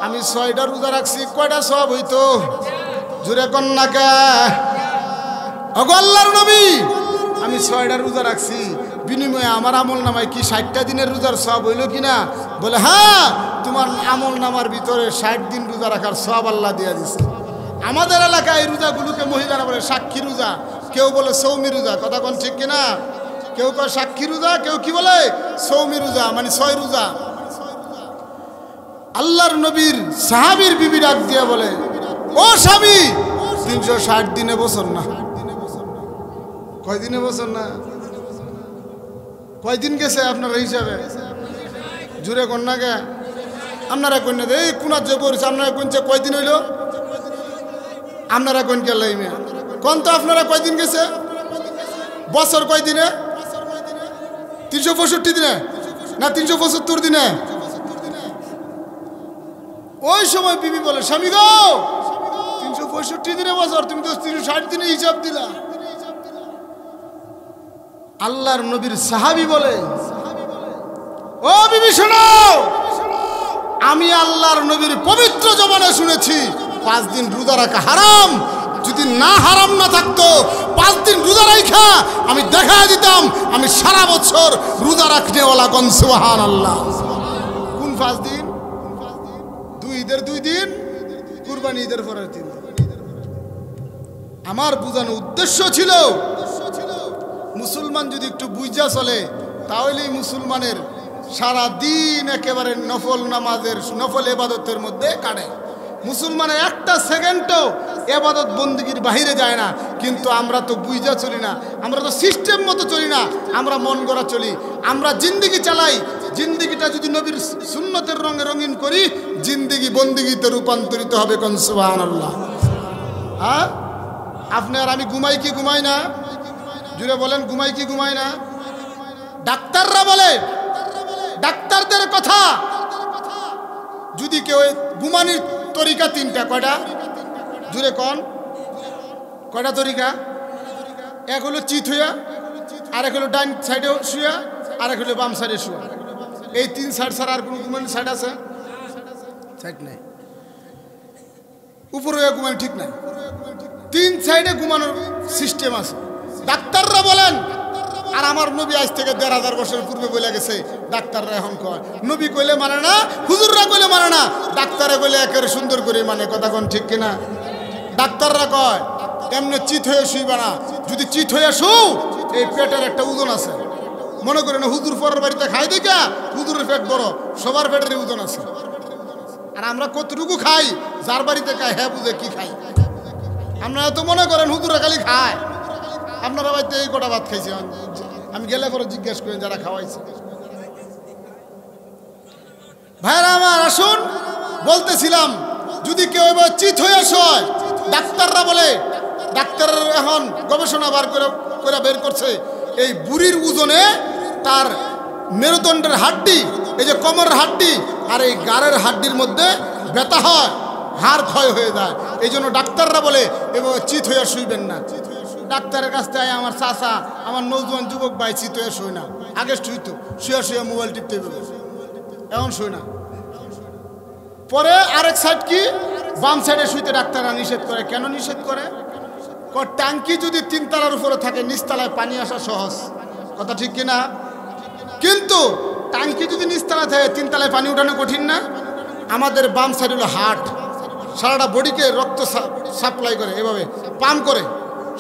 আমি 6টা রোজা রাখছি, কয়টা সওয়াব হইতো? জুরে কন্যাকে। ওগো আল্লাহর নবী, আমি 6টা রোজা রাখছি, বিনিময়ে আমার আমল নামায় কি 60টা দিনের রোজার সওয়াব হইল কিনা? বলে, হ্যাঁ, তোমার আমল নামার ভিতরে 60 দিন রোজা রাখার সওয়াব আল্লাহ দিয়ে দিছে। আমাদের এলাকায় এই রোজাগুলোকে মহিলারা বলে সাক্ষী রোজা, কেউ বলে সৌমি রোজা। কথা কোন ঠিক কিনা? কেউ কয় সাক্ষী রোজা, কেউ কি বলে সৌমি রোজা, মানে 6 রোজা। আল্লাহর নবীর সাহাবীর বিবি ডাক দিয়ে বলে, ও স্বামী, 360 দিনে বছর না। কয় দিনে বছর না? কয়দিন গেছে আপনার হিসাবে? জুড়ে কন্যাকে আপনারা কন্যা এই কোনার যে পড়ছে, আপনারা কোনছে কয়দিন হইল? আপনারা কোন গেল কোন তো আপনারা কয়দিন গেছে? বছর কয়দিনে? 365 দিনে না 375 দিনে? ওই সময় বিবি বলে, স্বামী গো, 365 দিনে বছর, তুমি তো 360 দিনে হিসাব দিলা। আল্লাহর নবীর সাহাবী বলে, ও বিবি শোনো, আমি আল্লাহর নবীর পবিত্র জবানে শুনেছি 5 দিন রোজা রাখা হারাম, যদি না হারাম না থাকতো 5 দিন রোজা রাখা আমি দেখা দিতাম আমি সারা বছর রোজা রাখনেওয়ালা কোন সুবহানাল্লাহ। কোন 5 দিন? 2 ঈদের 2 দিন, কুরবানি ঈদের পরের 3 দিন। আমার বোঝানোর উদ্দেশ্য ছিল মুসলমান যদি একটু বুঝা চলে তাহলেই মুসলমানের সারা দিন একেবারে নফল নামাজের নফল ইবাদতের মধ্যে কাটে। মুসলমানের একটা সেকেন্ডও ইবাদত বন্দেগীর বাহিরে যায় না। কিন্তু আমরা তো বুঝা চলি না, আমরা তো সিস্টেম মতো চলি না, আমরা মন গড়া চলি। আমরা জিন্দেগি চালাই, জিন্দেগিটা যদি নবীর সুন্নতের রঙে রঙিন করি জিন্দেগি বন্দেগীতে রূপান্তরিত হবে কোন সুবহানাল্লাহ। হ্যাঁ, আপনি আর আমি ঘুমাই কি ঘুমাই না? জুড়ে বলেন, ঘুমাই কি ঘুমাই না? ডাক্তাররা বলে, ডাক্তারদের কথা যদি কেউ ঘুমানির তরিকা 3টা, কয়টা? জুড়ে কোন কয়টা তরিকা? এক হলো চিত হইয়া, আর এক হলো ডাইন সাইডে শুয়া, আর এক হলো বাম সাইডে শুয়া। এই 3 সাইড ছাড়া আর কোনো ঘুমানির সাইড আছে? সাইড নাই। উপরে ঘুমানি ঠিক নাই, 3 সাইডে ঘুমানোর সিস্টেম আছে। ডাক্তাররা বলেন, আর আমার নবী আজ থেকে 1500 বছর পূর্বে বলে গেছে, ডাক্তাররা এখন কয় নবী কইলে মানে না, হুজুররা কইলে মানে না, ডাক্তারে কইলে একেবারে সুন্দর করে মানে। কথা কোন ঠিক কিনা? ডাক্তাররা কয় এমনি চিত হয়ে শুইবা না, যদি চিত হয়ে শুও এই পেটের একটা ওজন আছে। মনে করেন হুজুর পরের বাড়িতে খাই দেখা হুজুরের পেট বড়, সবার পেটের ওজন আছে। আর আমরা কতটুকু খাই, যার বাড়িতে খাই হ্যাঁ বুঝে কি খাই। আপনারা তো মনে করেন হুজুরা খালি খায়, আপনারা বাড়িতে এই কটা ভাত খাইছে? আমি গেলে পরে জিজ্ঞেস করি যারা খাওয়াইছে। ভাইরা আমার আসুন, বলতেছিলাম যদি কেউ এবার চিত হয়ে শয়, ডাক্তাররা বলে, ডাক্তাররা এখন গবেষণা করে বের করছে এই বুড়ির ওজনে তার মেরুদণ্ডের হাড্ডি, এই যে কোমরের হাড্ডি আর এই গাড়ের হাড্ডির মধ্যে ব্যথা হয়, হাড় ক্ষয় হয়ে যায়। এই জন্য ডাক্তাররা বলে এবার চিত হয়ে শুইবেন না। ডাক্তারের কাছ থেকে আমার চাচা, আমার নৌজওয়ান যুবক ভাই চিত হয়ে শুই না। আগে শুইতো, শুয়ে শুয়ে মোবাইল টিপতে হবে, এখন শুই না। পরে আরেক সাইড কি, বাম সাইডে শুইতে ডাক্তাররা নিষেধ করে। কেন নিষেধ করে? ট্যাঙ্কি যদি 3 তলার উপরে থাকে, নিচতলায় পানি আসা সহজ। কথা ঠিক কিনা? কিন্তু ট্যাঙ্কি যদি নিচতলায় থাকে 3 তলায় পানি উঠানো কঠিন না? আমাদের বাম সাইড হলো হার্ট, সারাটা বডিকে রক্ত সাপ্লাই করে, এভাবে পাম্প করে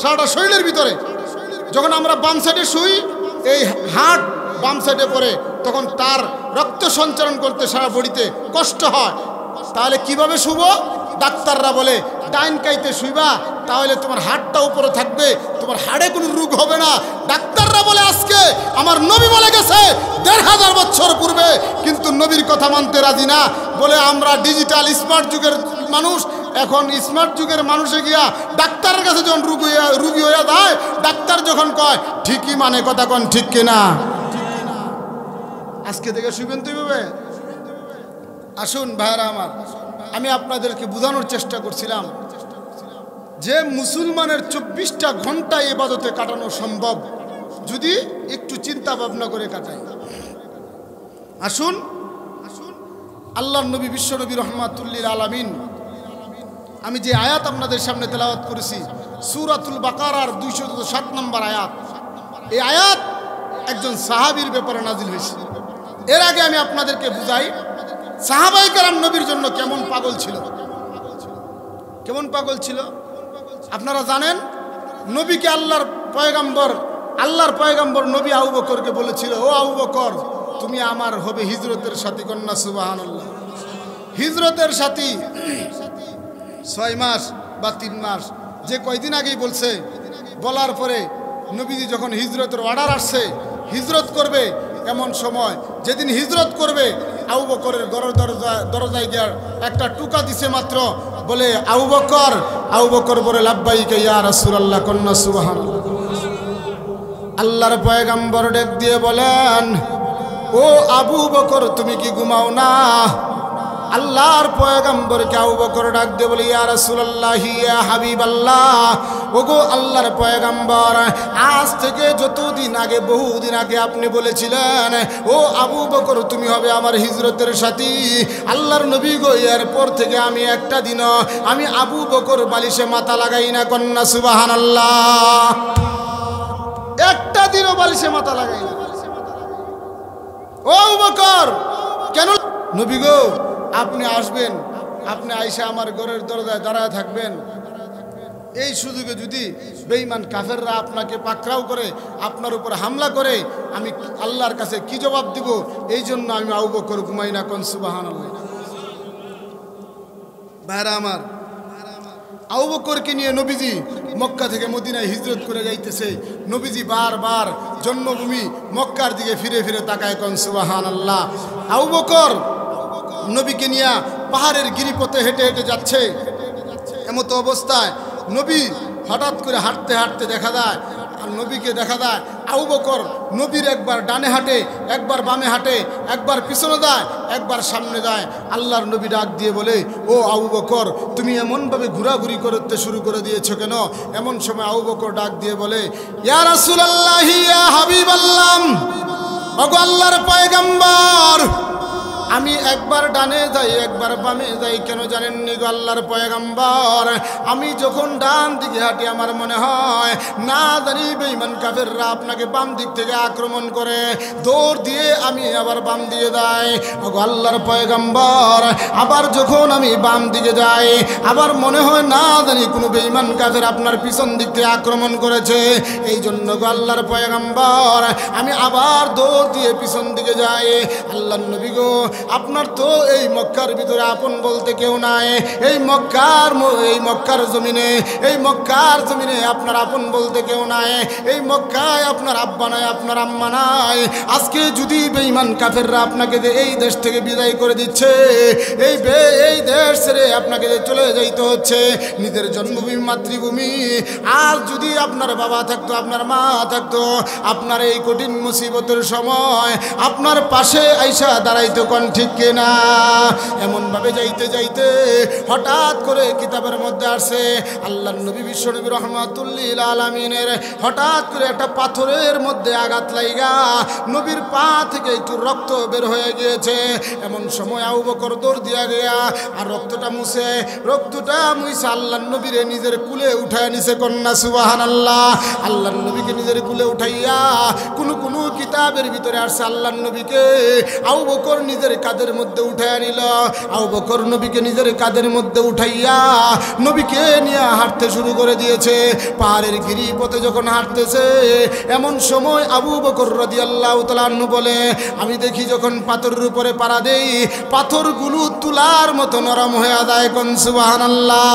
সারাটা শরীরের ভিতরে। যখন আমরা বাম সাইডে শুই, এই হার্ট বাম সাইডে পড়ে, তখন তার রক্ত সঞ্চালন করতে সারা বডিতে কষ্ট হয়। তাহলে কিভাবে শুব? ডাক্তাররা বলে ডাইন কাইতে শুইবা, তাহলে তোমার হাড়টা উপরে থাকবে, তোমার হাড়ে কোনো রোগ হবে না। ডাক্তাররা বলে আজকে আমার নবী বলে গেছে 1500 বছর পূর্বে, কিন্তু নবীর কথা মানতে রাজি না। বলে আমরা ডিজিটাল স্মার্ট যুগের মানুষ, এখন স্মার্ট যুগের মানুষে গিয়া ডাক্তারের কাছে যখন রুগী হইয়া যায়, ডাক্তার যখন কয় ঠিকই মানে। কথা কন ঠিক কিনা? আজকে থেকে শুইবেন তো এইভাবে। আসুন ভাইরা আমার, আমি আপনাদেরকে বোঝানোর চেষ্টা করছিলাম যে মুসলমানের 24টা ঘন্টা ইবাদতে কাটানো সম্ভব যদি একটু চিন্তা ভাবনা করে কাটাই। আসুন, আল্লাহর নবী বিশ্বনবী রহমাতুল্লিল আলামিন, আমি যে আয়াত আপনাদের সামনে তেলাওয়াত করেছি সূরাতুল বাকারার 207 নম্বর আয়াত, এই আয়াত একজন সাহাবীর ব্যাপারে নাজিল হয়েছে। এর আগে আমি আপনাদেরকে বুঝাই সাহাবায়ে কেরাম নবীর জন্য কেমন পাগল ছিল। কেমন পাগল ছিল আপনারা জানেন? নবীকে আল্লাহর পয়গম্বর নবী আবু বকরকে বলেছিল, ও আবু বকর তুমি আমার হবে হিজরতের সাথী। কন্যা সুবহানাল্লাহ। হিজরতের সাথী 6 মাস বা 3 মাস, যে কয়দিন আগেই বলছে। বলার পরে নবীজি যখন হিজরতের অর্ডার আসছে, হিজরত করবে, এমন সময় যেদিন হিজরত করবে আবু বকরের দরজায় গিয়ে একটা টুকা দিছে মাত্র, বলে আবু বকর বলে লাব্বাইকা ইয়া রাসূলুল্লাহ। কন্যা সুবহানাল্লাহ। আল্লাহর পয়গম্বর ডেক দিয়ে বলেন, ও আবু বকর তুমি কি ঘুমাও না? আল্লাহর পয়গম্বরকে আবু বকর ডাক দিয়ে বলে, ইয়া রাসূলুল্লাহ ইয়া হাবিবাল্লাহ, ওগো আল্লাহর পয়গম্বর, আজ থেকে যতদিন আগে, বহুদিন আগে আপনি বলেছিলেন, ও আবু বকর তুমি হবে আমার হিজরতের সাথী। আল্লাহর নবী গো, এরপর থেকে আমি একটা দিনও আমি আবু বকর বালিশে মাথা লাগাই না। কন্যা সুবহানাল্লাহ। একটা দিনও বালিশে মাথা লাগাই না। ও আবু বকর, কেন? নবী গো, আপনি আসবেন, আপনি আইসা আমার ঘরের দরজায় দাঁড়ায় থাকবেন। এই সুযোগে যদি বেঈমান কাফেররা আপনাকে পাকড়াও করে, আপনার উপর হামলা করে, আমি আল্লাহর কাছে কি জবাব দিব? এই জন্য আমি আবু বকর ঘুমাই না। কোন সুবহানাল্লাহ। ভাইরা আমার, আবু বকরকে নিয়ে নবীজি মক্কা থেকে মদিনায় হিজরত করে যাইতেছে। নবীজি বারবার জন্মভূমি মক্কার দিকে ফিরে ফিরে তাকায়। কোন সুবহানাল্লাহ। আবু বকর নবীকে নিয়ে পাহাড়ের গিরিপথে হেঁটে হেঁটে যাচ্ছে। এমতো অবস্থায় নবী হঠাৎ করে হাঁটতে হাঁটতে দেখা যায়, আর নবীকে দেখা যায় আবু বকর নবীর একবার ডানে হাঁটে, একবার বামে হাঁটে, একবার পিছনে যায়, একবার সামনে যায়। আল্লাহর নবী ডাক দিয়ে বলে, ও আবু বকর, তুমি এমনভাবে ঘোরাঘুরি করতে শুরু করে দিয়েছো কেন? এমন সময় আবু বকর ডাক দিয়ে বলে, ইয়া রাসূলুল্লাহ ইয়া হাবিবাল্লাহ, ওগো আল্লাহর পয়গম্বর, আমি একবার ডানে যাই একবার বামে যাই, কেন জানেননি গো আল্লাহর পয়গম্বর? আমি যখন ডান দিকে হাঁটি আমার মনে হয় না জানি বেঈমান কাফেররা আপনাকে বাম দিক থেকে আক্রমণ করে, দৌড় দিয়ে আমি আবার বাম দিকে যাই। ওগো আল্লাহর পয়গম্বর, আবার যখন আমি বাম দিকে যাই আবার মনে হয় না জানি কোনো বেঈমান কাফের আপনার পিছন দিক থেকে আক্রমণ করেছে। এই জন্য গো আল্লাহর পয়গম্বর, আমি আবার দৌড় দিয়ে পিছন দিকে যাই। আল্লাহর নবী গো, আপনার তো এই মক্কার ভিতরে আপন বলতে কেউ নাই। এই মক্কার জমিনে আপনার আপন বলতে কেউ নাই। এই মক্কায় আপনার আব্বা নাই, আপনার আম্মা নাই। আজকে যদি বেঈমান কাফেররা আপনাকে এই দেশ থেকে বিদায় করে দিচ্ছে, এই দেশ ছেড়ে আপনাকে চলে যাইতে হচ্ছে, নিজের জন্মভূমি মাতৃভূমি। আর যদি আপনার বাবা থাকতো, আপনার মা থাকতো, আপনার এই কঠিন মুসিবতের সময় আপনার পাশে আইসা দাঁড়াইতো। কোন ঠিক কিনা? এমনভাবে যাইতে যাইতে হঠাৎ করে কিতাবের মধ্যে আসে, আল্লাহর নবী বিশ্বনবী রাহমাতুল লিল আলামিনের হঠাৎ করে একটা পাথরের মধ্যে আঘাত লাগা নবীর পা থেকে একটু রক্ত বের হয়ে গিয়েছে। এমন সময় আবু বকর দৌড় দিয়া গিয়া আর রক্তটা মুছে আল্লাহর নবীরে নিজের কুলে উঠায় নিছে। কন্যা সুবহানাল্লাহ। আল্লাহর নবীকে নিজের কুলে উঠাইয়া কোন কিতাবের ভিতরে আসছে আল্লাহর নবীকে আবু বকর নিজের কাঁধের মধ্যে উঠাইয়া নিল। আবু বকর নবীকে নিজের কাঁধের মধ্যে উঠাইয়া নবীকে নিয়ে হাঁটতে শুরু করে দিয়েছে। পাহাড়ের গিরিপথে যখন হাঁটতেছে এমন সময় আবু বকর রাদিয়াল্লাহু তাআলা আনহু বলে, আমি দেখি যখন পাথরের উপরে পাড়া দেই পাথরগুলো তুলার মতো নরম হয়ে যায়। কোন সুবহানাল্লাহ।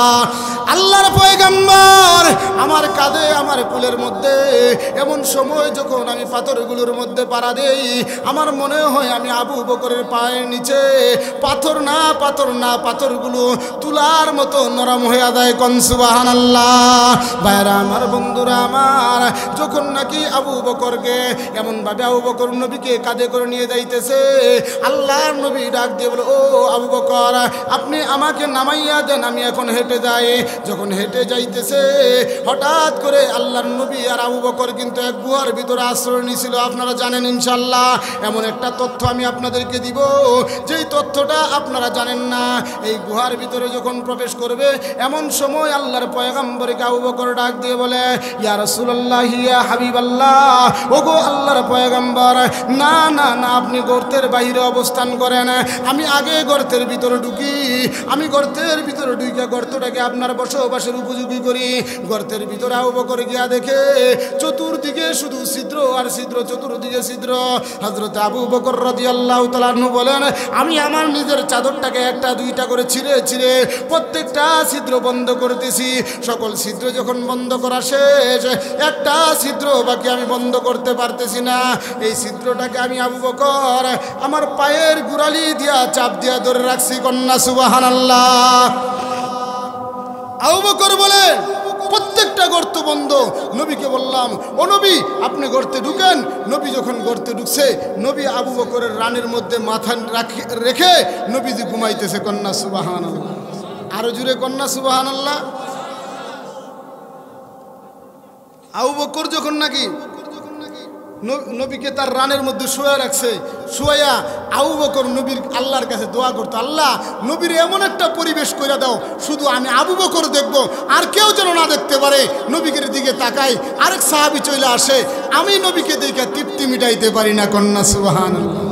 আল্লাহর পয়গম্বর আমার কাঁধে, আমার কুলের মধ্যে, এমন সময় যখন আমি পাথরগুলোর মধ্যে পাড়া দেই আমার মনে হয় আমি আবু বকরের পায়ের নিচে পাথর না পাথরগুলো তুলার মতো নরম হয়ে যায়। কোন সুবহানাল্লাহ। ভাইরা আমার, বন্ধুরা আমার, যখন নাকি আবু বকরকে এমনভাবে আবু বকর নবীকে কাঁধে করে নিয়ে যাইতেছে, আল্লাহর নবী ডাক দিয়ে বলে, ও আবু বকর, আপনি আমাকে নামাইয়া দেন, আমি এখন হেঁটে যাই। যখন হেঁটে যাইতেছে হঠাৎ করে আল্লাহর নবী আর আবু বকর কিন্তু এক গুহার ভিতরে আশ্রয় নিয়েছিল। আপনারা জানেন ইনশাআল্লাহ। এমন একটা তথ্য আমি আপনাদেরকে দিব যেই তথ্যটা আপনারা জানেন না। এই গুহার ভিতরে যখন প্রবেশ করবে এমন সময় আল্লাহর পয়গম্বরকে আবু বকর ডাক দিয়ে বলে, ইয়া রাসূলুল্লাহ ইয়া হাবিবাল্লাহ, ওগো আল্লাহর পয়গম্বর, না না না, আপনি গর্তের বাইরে অবস্থান করেন, আমি আগে গর্তের ভিতরে ঢুকি। আমি গর্তের ভিতরে ঢুকে গর্তটাকে আপনার বসবাসের উপযোগী করি। গর্তের ভিতরে আবু বকর গিয়া দেখে চতুর্দিকে শুধু ছিদ্র আর ছিদ্র, চতুর্দিকে ছিদ্র। হযরত আবু বকর রাদিয়াল্লাহু তাআলা আনহু বলেন, আমি আমার নিজের চাদরটাকে একটা দুইটা করে ছিঁড়ে প্রত্যেকটা ছিদ্র বন্ধ করতেছি। সকল ছিদ্র যখন বন্ধ করা শেষ, একটা ছিদ্র বাকি আমি বন্ধ করতে পারতেছি না। এই ছিদ্রটাকে আমি আবু বকর আমার পায়ের গোড়ালি দিয়া চাপ দিয়া ধরে রাখছি। কন্যা সুবহানাল্লাহ। আবু বকর বলে প্রত্যেকটা গর্ত বন্ধ। নবীকে বললাম, ও নবী আপনি গর্তে ঢুকেন। নবী যখন গর্তে ঢুকছে, নবী আবু বকরের রানের মধ্যে মাথা রেখে নবীজি ঘুমাইতেছে। কন্যা সুবহানাল্লাহ, আরো জুড়ে কন্যা সুবহানাল্লাহ। আবু বকর যখন নাকি নবীকে তার রানের মধ্যে শুয়ে রাখছে, শুয়া আবু বকর নবীর আল্লাহর কাছে দোয়া করতো, আল্লাহ নবীর এমন একটা পরিবেশ করে দাও শুধু আমি আবু বকর দেখবো, আর কেউ যেন না দেখতে পারে। নবীর দিকে তাকাই, আরেক সাহাবী চলে আসে, আমি নবীকে দেখে তৃপ্তি মিটাইতে পারি না। কন্যা সুবহানাল্লাহ।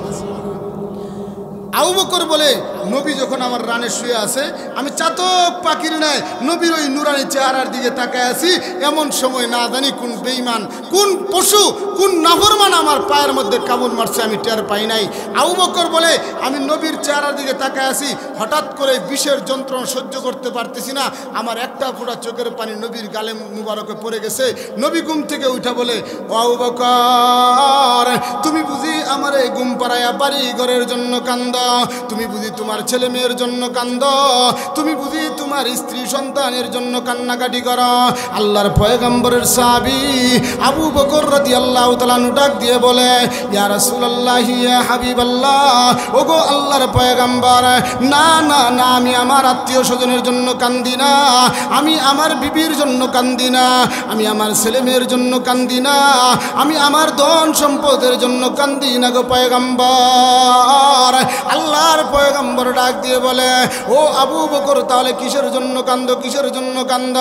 আবু বকর বলে, নবী যখন আমার রানে শুয়ে আছে, আমি চাতক পাখির ন্যায় নবীর ওই নুরানি চেহারার দিকে তাকায় আছি। এমন সময় না জানি কোন বেঈমান, কোন পশু, কোন নাফরমান আমার পায়ের মধ্যে কামড় মারছে, আমি টের পাই নাই। আবু বকর বলে, আমি নবীর চেহারার দিকে তাকায় আছি, হঠাৎ করে বিষের যন্ত্রণা সহ্য করতে পারতেছি না, আমার একটা ফোঁটা চোখের পানি নবীর গালে মুবারকে পড়ে গেছে। নবী ঘুম থেকে উঠা বলে, ও আবু বকর, তুমি বুঝি আমার এই ঘুম পাড়াইয়া বাড়ি ঘরের জন্য কান্দ, তুমি বুঝি তোমার ছেলে মেয়ের জন্য কান্দ, তুমি বুঝি তোমার স্ত্রী সন্তানের জন্য কান্নাকাটি করো। আল্লাহর পয়গম্বরের সাহাবী আবু বকর রাদিয়াল্লাহু তাআলা ডাক দিয়ে বলে, ইয়া রাসূলুল্লাহ, ইয়া হাবিবাল্লাহ, ওগো আল্লাহর পয়গম্বর, না না না, আমি আমার আত্মীয় স্বজনের জন্য কান্দি না, আমি আমার বিবির জন্য কান্দি না, আমি আমার ছেলে মেয়ের জন্য কান্দি না, আমি আমার ধন সম্পদের জন্য কান্দি না গো পয়গম্বর। আল্লাহর পয়গম্বর ডাক দিয়ে বলে, ও আবু বকর, তাহলে কিসের জন্য কান্দ, কিসের জন্য কান্দ?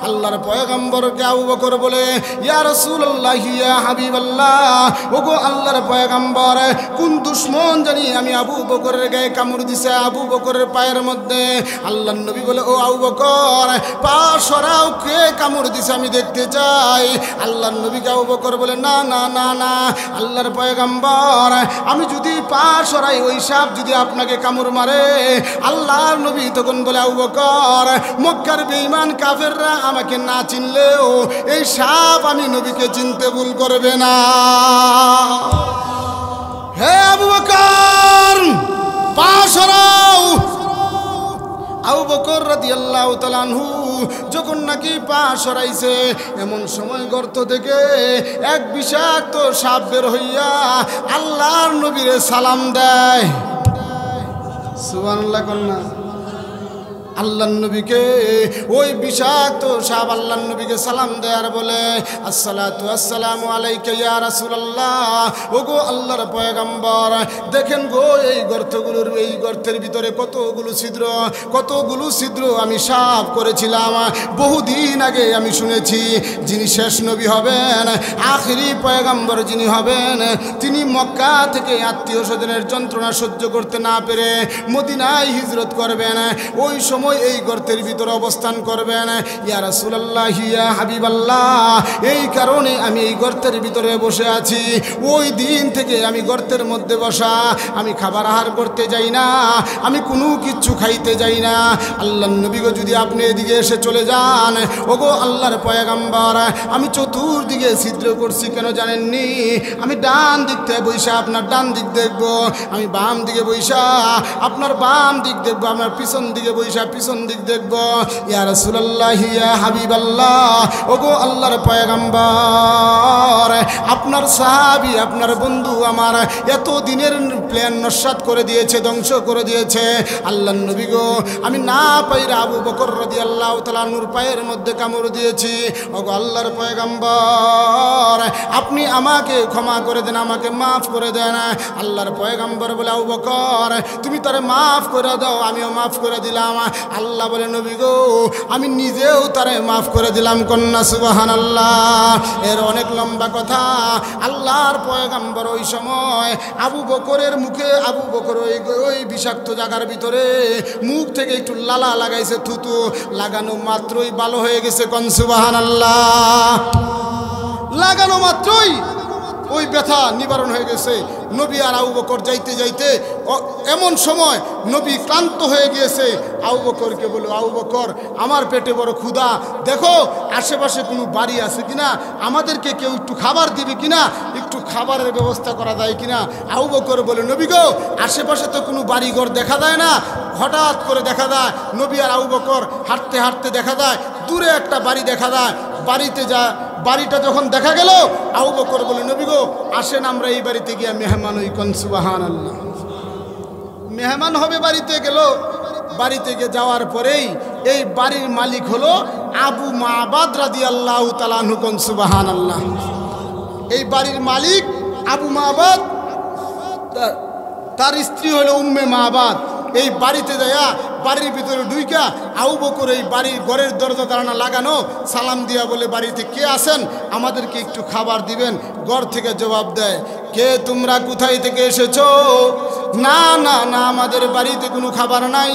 আল্লাহর পয়গম্বরকে আবু বকর বলে, ইয়া রাসূলুল্লাহ, ইয়া হাবিবাল্লাহ, ওগো আল্লাহর পয়গম্বর, কোন দুশমন জানি আমি আবু বকরের গায়ে কামড় দিছে, আবু বকরের পায়ের মধ্যে। আল্লাহর নবী বলে, ও আবু বকর, পা সরাও, কে কামড় দিছে আমি দেখতে চাই। আল্লাহর নবীকে আবু বকর বলে, না না না না, আল্লাহর পয়গম্বর, আমি যদি পা সরাই ওই সাপ যদি আপনাকে কামড় মারে। আল্লাহর নবী তখন বলে, আবু বকর, মক্কার বেঈমান কাফেররা আমাকে না চিনলেও এই সাপ আমি নবীকে চিনতে ভুল করবে না। হে আবু বকর, পা সরাও। আবু বকর রাদিয়াল্লাহু তাআলা আনহু যখন নাকি পা সরাইছে, এমন সময় গর্ত থেকে এক বিষাক্ত সাপ বের হইয়া আল্লাহর নবীরে সালাম দেয়। সুবহানাল্লাহ কন্যা। আল্লাহর নবীকে ওই বিষাক্ত সাপ আল্লাহর নবীকে সালাম দেয়ার বলে, আসসালাতু আসসালামু আলাইকা ইয়া রাসূলুল্লাহ, ওগো আল্লাহর পয়গম্বর, দেখেন গো এই গর্তগুলোর, এই গর্তের ভিতরে কতগুলো ছিদ্র আমি সাফ করেছিলাম। বহুদিন আগে আমি শুনেছি যিনি শেষ নবী হবেন, আখিরি পয়গম্বর যিনি হবেন, তিনি মক্কা থেকে আত্মীয় স্বজনের যন্ত্রণা সহ্য করতে না পেরে মদিনায় হিজরত করবেন। ওই সময় এই গর্তের ভিতরে অবস্থান করবেন। ইয়া রাসূলুল্লাহ, ইয়া হাবিবাল্লাহ, এই কারণে আমি এই গর্তের ভিতরে বসে আছি। ওই দিন থেকে আমি গর্তের মধ্যে বসা, আমি খাবার আহার করতে যাই না, আমি কোনো কিচ্ছু খাইতে যাই না। আল্লাহর নবী গো, যদি আপনি এদিকে এসে চলে যান, ওগো আল্লাহর পয়গম্বর, আমি চতুর্দিকে ছিদ্র করছি কেন জানেননি? আমি ডান দিক থেকে বইসা আপনার ডান দিক দেখব, আমি বাম দিকে বইসা আপনার বাম দিক দেখব, আপনার পিছন দিকে বইসা পিছন দিক দেখব। ইয়া রাসূলুল্লাহ, ইয়া হাবিবাল্লাহ, ওগো আল্লাহর পয়গম্বর, আপনার সাহাবী, আপনার বন্ধু আমার এত দিনের প্ল্যান নস্যাৎ করে দিয়েছে, ধ্বংস করে দিয়েছে। আল্লাহর নবী গো, আমি না পাইরা আবু বকর রাদিয়াল্লাহু তাআলা নূর পায়ের মধ্যে কামড় দিয়েছি। ওগো আল্লাহর পয়গম্বর, আপনি আমাকে ক্ষমা করে দেন, আমাকে মাফ করে দেন। আল্লাহর পয়গম্বর বলে, আবু বকর, তুমি তারে মাফ করে দাও, আমিও মাফ করে দিলাম। আল্লাহ বলে, নবী গো, আমি নিজেও তারে মাফ করে দিলাম। কন্যা সুবহানাল্লাহ। এর অনেক লম্বা কথা। আল্লাহর পয়গম্বর ওই সময় আবু বকরের মুখে, আবু বকর ওই বিষাক্ত জায়গার ভিতরে মুখ থেকে একটু লালা লাগাইছে, থুতু লাগানো মাত্রই ভালো হয়ে গেছে। কোন সুবহানাল্লাহ। লাগানো মাত্রই ওই ব্যথা নিবারণ হয়ে গেছে। নবী আর আবু বকর যাইতে যাইতে এমন সময় নবী ক্লান্ত হয়ে গিয়েছে। আবু বকরকে বলো, আবু বকর, আমার পেটে বড় ক্ষুধা, দেখো আশেপাশে কোনো বাড়ি আছে কিনা, আমাদেরকে কেউ একটু খাবার দিবে কিনা, একটু খাবারের ব্যবস্থা করা যায় কিনা। আবু বকর বলে, নবী গো, আশেপাশে তো কোনো বাড়িঘর দেখা যায় না। হঠাৎ করে দেখা যায় নবী আর আবু বকর হাঁটতে হাঁটতে দেখা যায় দূরে একটা বাড়ি দেখা যায়। বাড়িটা যখন দেখা গেল, আবু বকর বলে, নবী গো, আসেন আমরা এই বাড়িতে গিয়া মেহমান হই। কোন সুবহানাল্লাহ। মেহমান হবে বাড়িতে গেল। বাড়িতে গিয়ে যাওয়ার পরেই এই বাড়ির মালিক হলো আবু মাবাদ রাদিয়াল্লাহু তাআলা আনহু। কোন সুবহানাল্লাহ। এই বাড়ির মালিক আবু মাবাদ, তার স্ত্রী হলো উম্মে মাবাদ। এই বাড়িতে যায়া বাড়ির ভিতরে ঢুইকা আবু বকর এই বাড়ির ঘরের দরজা দাঁড়ানো লাগানো, সালাম দিয়া বলে, বাড়িতে কে আছেন, আমাদেরকে একটু খাবার দিবেন। ঘর থেকে জবাব দেয়, কে তোমরা, কোথায় থেকে এসেছো? না না না, আমাদের বাড়িতে কোনো খাবার নাই।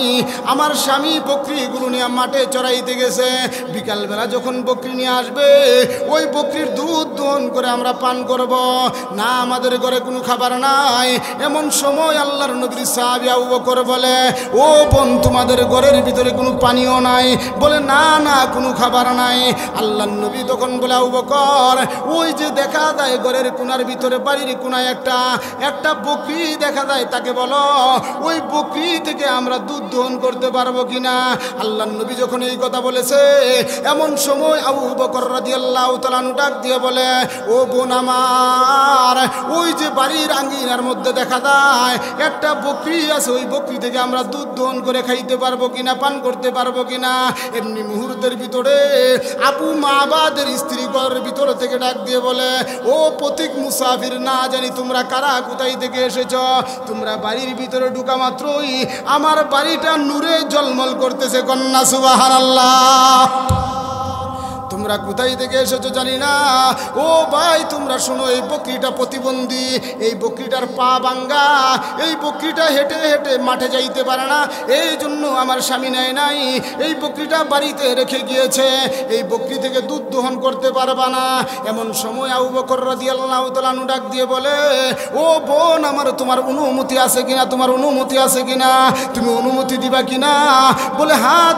আমার স্বামী বকরিগুলো নিয়ে মাঠে চড়াইতে গেছে। বিকালবেলা যখন বকরি নিয়ে আসবে, ওই বকরির দুধ দহন করে আমরা পান করব। না, আমাদের ঘরে কোনো খাবার নাই। এমন সময় আল্লাহর নবীর সাহাবী আবু বকর বলে, ও বোন, তোমাদের ঘরের ভিতরে কোনো পানিও নাই? বলে, না না, কোনো খাবার নাই। আল্লাহর নবী তখন বলে, আবু বকর, ওই যে দেখা যায় ঘরের কোনার ভিতরে, বাড়ির কোনায় একটা বকরি দেখা যায়, তাকে বলো ওই বকরি থেকে আমরা দুধ দহন করতে পারবো কিনা। আল্লাহর নবী যখন এই কথা বলেছে, এমন সময় আবু বকর রাদিয়াল্লাহু তাআলা ডাক দিয়ে বলে, ও বোন আমার, ওই যে বাড়ির আঙ্গিনার মধ্যে দেখা যায় একটা বকরি আছে, ওই বকরি থেকে আমরা দুধ দহন করে খাইতে পারবো কিনা, পান করতে পারবো কিনা। এমনি মুহূর্তের ভিতরে আবু মাবাদের স্ত্রী ঘরের ভিতর থেকে ডাক দিয়ে বলে, ও পথিক মুসাফির, না জানি তোমরা কারা, কোথায় থেকে এসেছ? তোমরা বাড়ির ভিতরে ঢুকা মাত্রই আমার বাড়িটা নূরে ঝলমল করতেছে। কন্যা সুবহানাল্লাহ। তোমরা কোথায় থেকে এসেছো জানি না। ও ভাই, তোমরা শোনো, এই বকরিটা প্রতিবন্ধী, এই বকরিটার পা ভাঙ্গা, এই বকরিটা হেঁটে হেঁটে মাঠে যাইতে পারে না, এই জন্য আমার স্বামী নেয় নাই, এই বকরিটা বাড়িতে রেখে গিয়েছে, এই বকরি থেকে দুধ দহন করতে পারবা না। এমন সময় আবু বকর রাদিয়াল্লাহু তাআলা ডাক দিয়ে বলে, ও বোন আমার, তোমার অনুমতি আছে কিনা, তোমার অনুমতি আছে কিনা, তুমি অনুমতি দিবা কিনা? বলে, হ্যাঁ,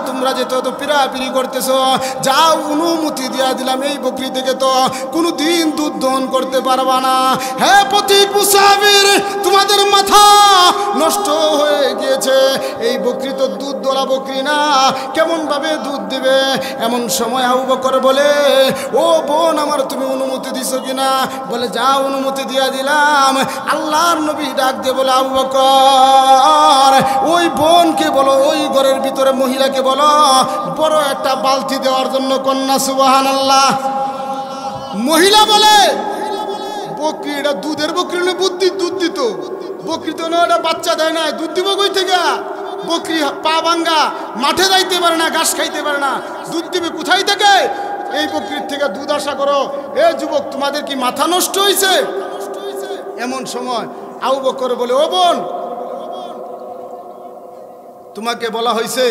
তোমরা যে তত পিরাপিরি করতেছো, যাও, অনুমতি দিয়া দিলাম। এই বকরি থেকে তো কোনো দিন দুধ দহন করতে পারবা না। হ্যাঁ পথিক মুসাফির, তোমাদের মাথা নষ্ট হয়ে গিয়েছে, এই বকরি তো দুধ দোলা বকরি না, কেমন ভাবে দুধ দিবে? এমন সময় আবু বকর বলে, ও বোন আমার, তুমি অনুমতি দিছো কিনা? বলে, যা, অনুমতি দিয়া দিলাম। আল্লাহর নবী ডাক দিয়ে বলে, আবু বকর, ওই বোনকে বলো, ওই ঘরের ভিতরে মহিলাকে বলো, বড় একটা বালতি দেওয়ার জন্য। কন্যা সুবহানাল্লাহ। মহিলা বলে, বকরি, এটা দুধের বকরি হলে দুধ দিত, বকরি তো না, এটা বাচ্চা দেয় না, দুধ দিব কই থেকে? বকরি পা ভাঙ্গা, মাঠে যাইতে পারে না, ঘাস খাইতে পারে না, দুধ দিবে কোথায় থেকে? এই বকরির থেকে দুধ আশা করো? এ যুবক, তোমাদের কি মাথা নষ্ট হয়েছে? এমন সময় আবু বকর বলে, ও বোন, তোমাকে বলা হয়েছে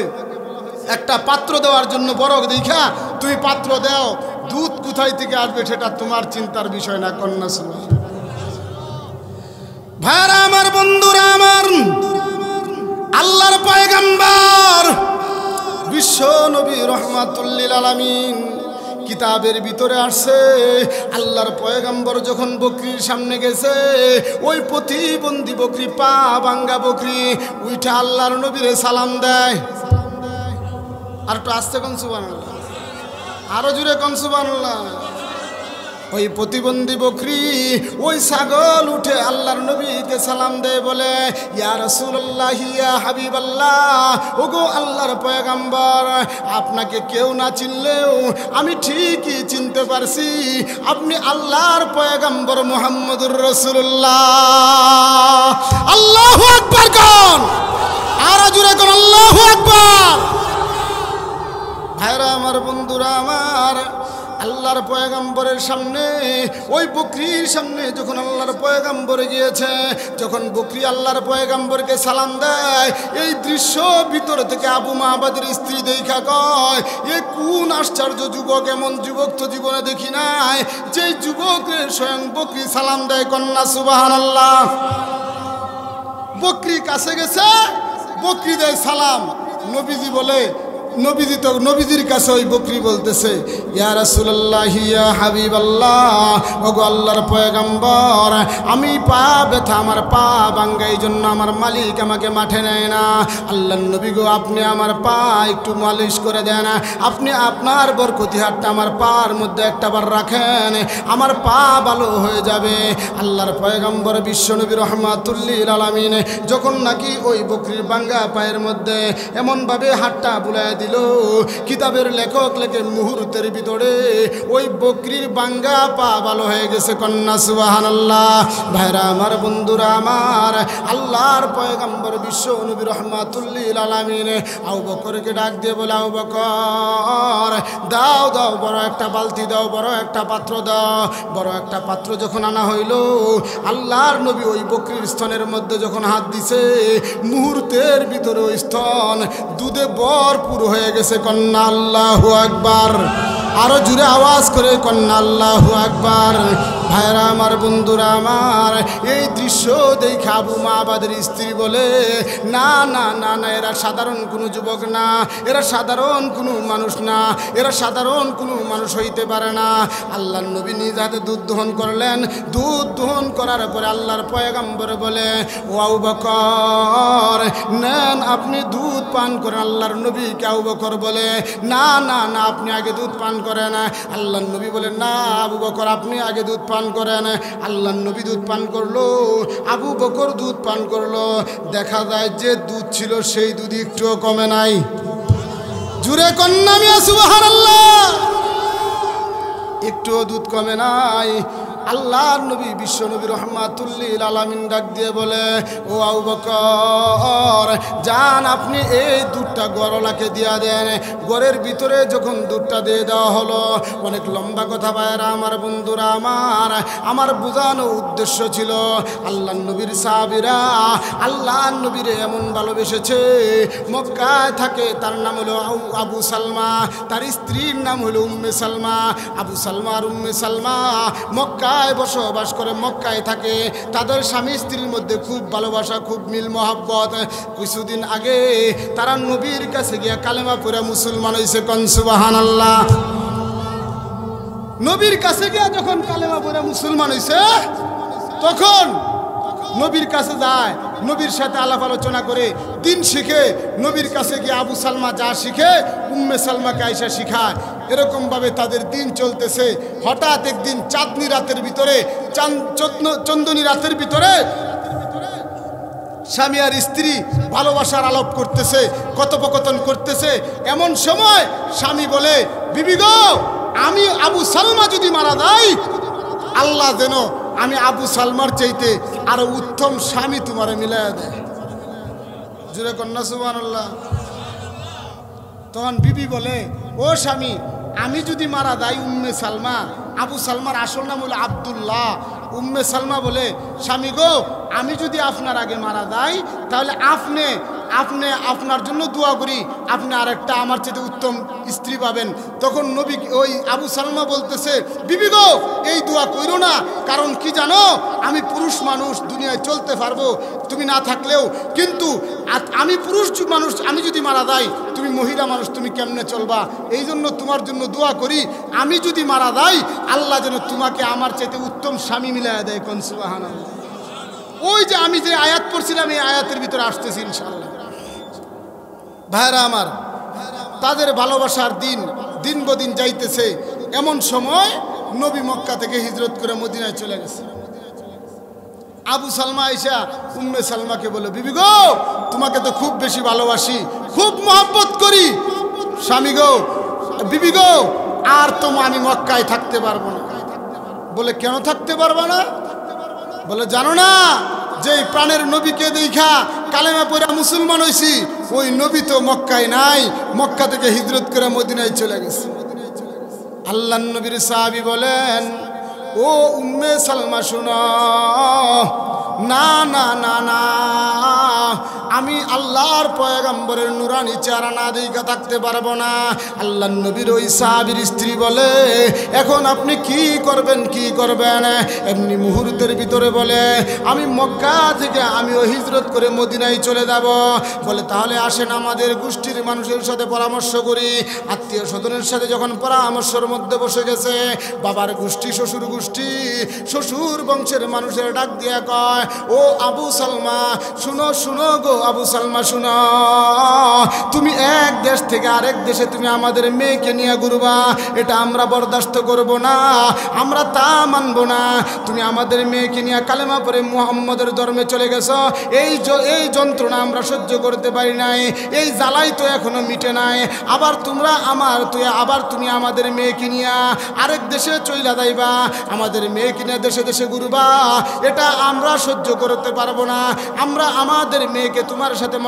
একটা পাত্র দেওয়ার জন্য, বড় দেখা তুমি পাত্র দাও, দুধ কোথায় থেকে আসবে সেটা তোমার চিন্তার বিষয় না। কন্যা সুবহানাল্লাহ। ভাইরা আমার, বন্ধুরা আমার, আল্লাহর পয়গম্বর বিশ্ব নবী রাহমাতুল লিল আলামিন কিতাবের ভিতরে আসছে, আল্লাহর পয়গম্বর যখন বকরির সামনে গেছে, ওই প্রতিবন্ধী বকরি, পা ভাঙ্গা বকরি, উইঠা আল্লাহর নবীরে সালাম দেয়। আর একটু আসতে কোন সুবহানাল্লাহ, আরো জুড়ে কোন সুবহানাল্লাহ। ওই প্রতিবন্ধী বকরি, ওই ছাগল উঠে আল্লাহর নবীকে সালাম দেয়, বলে, ইয়া রাসূলুল্লাহ, ইয়া হাবিবাল্লাহ, ওগো আল্লাহর পয়গম্বর, আপনাকে কেউ না চিনলেও আমি ঠিকই চিনতে পারছি, আপনি আল্লাহর পয়গম্বর মুহাম্মদুর রাসূলুল্লাহ। আল্লাহু আকবার কোন, আরো জোরে কোন আল্লাহু আকবার। ভাইরা আমার, বন্ধুরা আমার, আল্লাহর পয়গম্বরের সামনে, ওই বকরির সামনে যখন আল্লাহর পয়গম্বর গিয়েছে, যখন বকরি আল্লাহর পয়গম্বরকে সালাম দেয়, এই দৃশ্য ভিতর থেকে আবু মাবাদের স্ত্রী দেখা কয়, এ কোন আশ্চর্য যুবক, এমন যুবক তো জীবনে দেখি নাই, যে যুবকের স্বয়ং বকরি সালাম দেয়। কন্যা সুবহানাল্লাহ। বকরি কাছে গেছে, বকরি দেয় সালাম। নবীজি বলে, নবীজি তো নবীজির কাছে ওই বকরি বলতেছে, ইয়া রাসূলুল্লাহ ইয়া হাবিবাল্লাহ, ওগো আল্লাহর পয়গম্বর, আমি পা ব্যথা, আমার পা ভাঙ্গা, এই জন্য আমার মালিক আমাকে মাঠে নেয় না। আল্লাহর নবী গো, আপনি আমার পা একটু মালিশ করে দেন, আপনি আপনার বরকতি হাতটা আমার পার মধ্যে একটা বার রাখেন, আমার পা ভালো হয়ে যাবে। আল্লাহর পয়গম্বর বিশ্বনবী রহমাতুল লিল আলামিন যখন নাকি ওই বকরির ভাঙ্গা পায়ের মধ্যে এমনভাবে হাতটা বুলায় দিল, কিতাবের লেখক লেখে মুহূর্তের ভিতরে ওই বকরির ভাঙ্গা পা ভালো হয়ে গেছে। কন্যা সুবহানাল্লাহ। ভাইরা আমার, বন্ধুরা আমার, আল্লাহর পয়গম্বর বিশ্বনবী রহমাতুল লিল আলামিন আবু বকরকে ডাক দিয়ে বলে, আবু বকর, দাও দাও, বড় একটা বালতি দাও, বড় একটা পাত্র দাও। বড় একটা পাত্র যখন আনা হইল, আল্লাহর নবী ওই বকরির স্তনের মধ্যে যখন হাত দিছে, মুহূর্তের ভিতরে ওই স্তন দুধে ভরপুর হয়ে গেছে। কন্যা আল্লাহু আকবার। আরো জুড়ে আওয়াজ করে কন্যা আল্লাহু আকবার। ভাইরা আমার, বন্ধুরা আমার, এই দৃশ্য দেখে আবু মাবাদের স্ত্রী বলে, না না না না, এরা সাধারণ কোনো যুবক না, এরা সাধারণ কোনো মানুষ না, এরা সাধারণ কোনো মানুষ হইতে পারে না। আল্লাহর নবী নিজ হাতে দুধ দহন করলেন। দুধ দহন করার পরে আল্লাহর পয়গম্বর বলে, ও আবু বকর, নেন আপনি দুধ পান করেন। আল্লাহর নবীকে আবু বকর বলে, না না না, আপনি আগে দুধ পান করেন। আল্লাহর নবী বলে, না আবু বকর, আপনি আগে দুধ পান করেন। আল্লাহর নবী দুধ পান করলো, আবু বকর দুধ পান করলো। দেখা যায় যে দুধ ছিল সেই দুধ একটুও কমে নাই। জুড়ে কন্যা মিয়া সুবহানাল্লাহ। একটুও দুধ কমে নাই। আল্লাহর নবী বিশ্বনবী রহমাতুল লিল আলামিন ডাক দিয়ে বলে, ও আবু বকর, যান আপনি এই দুধটা গরলাকে দিয়া দেন। গরের ভিতরে যখন দুধটা দিয়ে দেওয়া হলো, অনেক লম্বা কথা ভাইরা আমার, বন্ধুরা আমার বোঝানো উদ্দেশ্য ছিল, আল্লাহর নবীর সাহাবীরা আল্লাহর নবীরে এমন ভালোবেসেছে। মক্কায় থাকে, তার নাম হলো আবু সালমা, তার স্ত্রীর নাম হলো উম্মে সালমা। আবু সালমা আর উম্মে সালমা মক্কা বসবাস করে, মক্কায় থাকে। তাদের স্বামী স্ত্রীর মধ্যে খুব ভালোবাসা, খুব মিল মহব্বত। কিছুদিন আগে তারা নবীর কাছে গিয়া কালেমা পড়ে মুসলমান হয়েছে। কোন সুবহানাল্লাহ। নবীর কাছে গিয়া যখন কালেমা পড়ে মুসলমান হয়েছে, তখন নবীর কাছে যায়, নবীর সাথে আলাপ আলোচনা করে দিন শিখে। নবীর কাছে গিয়ে আবু সালমা যা শিখে, উম্মে সালমাকে আয়েশা শিখায়। এরকমভাবে তাদের দিন চলতেছে। হঠাৎ একদিন চাঁদনি রাতের ভিতরে, চন্দনী রাতের ভিতরে স্বামী আর স্ত্রী ভালোবাসার আলাপ করতেছে, কথোপকথন করতেছে। এমন সময় স্বামী বলে, বিবি গো, আমি আবু সালমা যদি মারা যায়, আল্লাহ যেন আমি আবু সালমার চাইতে আরো উত্তম স্বামী তোমারে মিলাইয়া দেয়। জুড়ে কন্যা সুবহানাল্লাহ। তখন বিবি বলে, ও স্বামী, আমি যদি মারা যাই, উম্মে সালমা, আবু সালমার আসল নাম হলো আব্দুল্লাহ। উম্মে সালমা বলে, স্বামী গো, আমি যদি আপনার আগে মারা যাই, তাহলে আপনি আপনার জন্য দোয়া করি, আপনি আরেকটা আমার চেয়ে উত্তম স্ত্রী পাবেন। তখন নবী ওই আবু সালমা বলতেছে, বিবি গো, এই দোয়া কইরো না। কারণ কি জানো, আমি পুরুষ মানুষ, দুনিয়ায় চলতে পারবো তুমি না থাকলেও, কিন্তু আমি পুরুষ মানুষ, আমি যদি মারা যাই, তুমি মহিলা মানুষ, তুমি কেমনে চলবা? এই জন্য তোমার জন্য দোয়া করি, আমি যদি মারা যাই, আল্লাহ যেন তোমাকে আমার চাইতে উত্তম স্বামী মিলাইয়া দেয়। কোন সুবহানাল্লাহ। ওই যে আমি যে আয়াত পড়ছিলাম, এই আয়াতের ভিতরে আসতেছি ইনশাআল্লাহ। ভাইরা আমার, তাদের ভালোবাসার দিন বদিন যাইতেছে। এমন সময় নবী মক্কা থেকে হিজরত করে মদিনায় চলে গেছে। আবু সালমা আয়েশা উম্মে সালমাকে বলে, বিবি গো, তোমাকে তো খুব বেশি ভালোবাসি, খুব মহব্বত করি। স্বামী গো, বিবি গো, আর তো আমি মক্কায় থাকতে পারবো না। বলে, কেন থাকতে পারবো না? বলে, জানো না যে প্রাণের নবীকে দেখা কালেমা পড়ে মুসলমান হইছি, ওই নবী তো মক্কায় নাই, মক্কা থেকে হিজরত করে মদিনায় চলে গেছে। আল্লাহর নবীর সাহাবী বলেন, ও উম্মে সালমা, শুনো, না না না না, আমি আল্লাহর পয়গম্বরের নুরানি চেহারা না দেখে থাকতে পারবো না। আল্লাহর নবীর ওই সাহাবীর স্ত্রী বলে, এখন আপনি কি করবেন কি করবেন? এমনি মুহূর্তের ভিতরে বলে, আমি মক্কা থেকে আমিও হিজরত করে মদিনায় চলে যাব। বলে তাহলে আসেন আমাদের গোষ্ঠীর মানুষের সাথে পরামর্শ করি। আত্মীয় স্বজনের সাথে যখন পরামর্শের মধ্যে বসে গেছে, বাবার গোষ্ঠী, শ্বশুর গোষ্ঠী, শ্বশুর বংশের মানুষের ডাক দিয়া কয়, ও আবু সালমা শুনো শুনো গো আবু সালমা শুনো, তুমি এক দেশ থেকে আরেক দেশে তুমি আমাদের মেয়েকে নিয়ে ঘুরবা, এটা আমরা বরদাস্ত করব না, আমরা তা মানব না। তুমি আমাদের মেয়েকে নিয়ে কালেমা পড়ে মুহাম্মদের ধর্মে চলে গেছো, এই যন্ত্রণা আমরা সহ্য করতে পারি নাই, এই জ্বালাই তো এখনো মিটে নাই। আবার তুমি আমাদের মেয়েকে নিয়ে আরেক দেশে চইলা যাইবা, আমাদের মেয়েকে নিয়ে দেশে দেশে ঘুরবা, এটা আমরা সহ্য করতে পারবো না। আমরা আমাদের মেয়েকে তোমার সাথে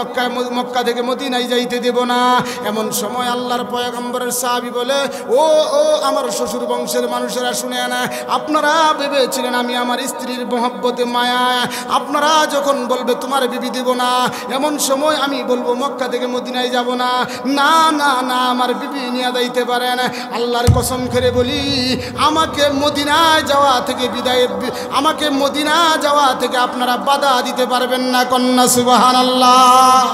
মক্কা থেকে মদিনায় যাইতে দেব না। এমন সময় আল্লাহর পয়গম্বরের সাহাবী বলে, ও ও আমার শ্বশুর বংশের মানুষেরা শুনে না, আপনারা ভেবেছিলেন আমি আমার স্ত্রীর মহব্বতে মায়া, আপনারা যখন বলবে তোমার বিবি দেব না, এমন সময় আমি বলবো মক্কা থেকে মদিনায় যাব না। না না না, আমার বিবি নিয়ে যাইতে পারেন। আল্লাহর কসম করে বলি, আমাকে মদিনায় যাওয়া থেকে আপনারা বাধা দিতে পারবেন না। কন্যা সুবহানাল্লাহ।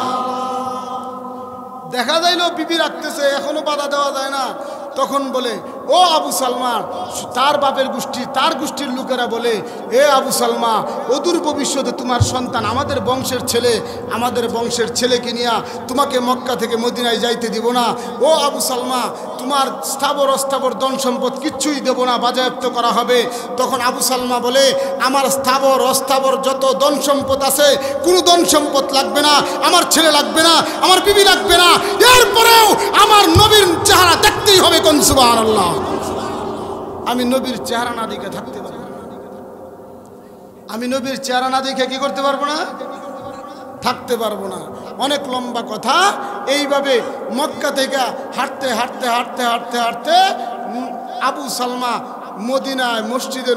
দেখা যাইল বিবি রাখতেছে, এখনো বাধা দেওয়া যায় না। তখন বলে, ও আবু সালমা, তার বাপের গোষ্ঠী, তার গোষ্ঠীর লোকেরা বলে, এ আবু সালমা, অদূর ভবিষ্যতে তোমার সন্তান আমাদের বংশের ছেলেকে নিয়ে তোমাকে মক্কা থেকে মদিনায় যাইতে দিব না। ও আবু সালমা, তোমার স্থাবর অস্থাবর ধন সম্পদ কিচ্ছুই দেব না, বাজেয়াপ্ত করা হবে। তখন আবু সালমা বলে, আমার স্থাবর অস্থাবর যত ধন সম্পদ আছে, কোনো ধন সম্পদ লাগবে না, আমার ছেলে লাগবে না, আমার বিবি লাগবে না, এরপরেও আমার নবীর চেহারা দেখতেই হবে। কোন সুবহানাল্লাহ। আমি নবীর চেহারা না দেখে থাকতে পারবো না, আমি নবীর চেহারা না দেখে কি করতে পারবো না, থাকতে পারবো না। অনেক লম্বা কথা। এইভাবে মক্কা থেকে হাঁটতে হাঁটতে হাঁটতে হাঁটতে হাঁটতে আবু সালমা মদিনায় মসজিদে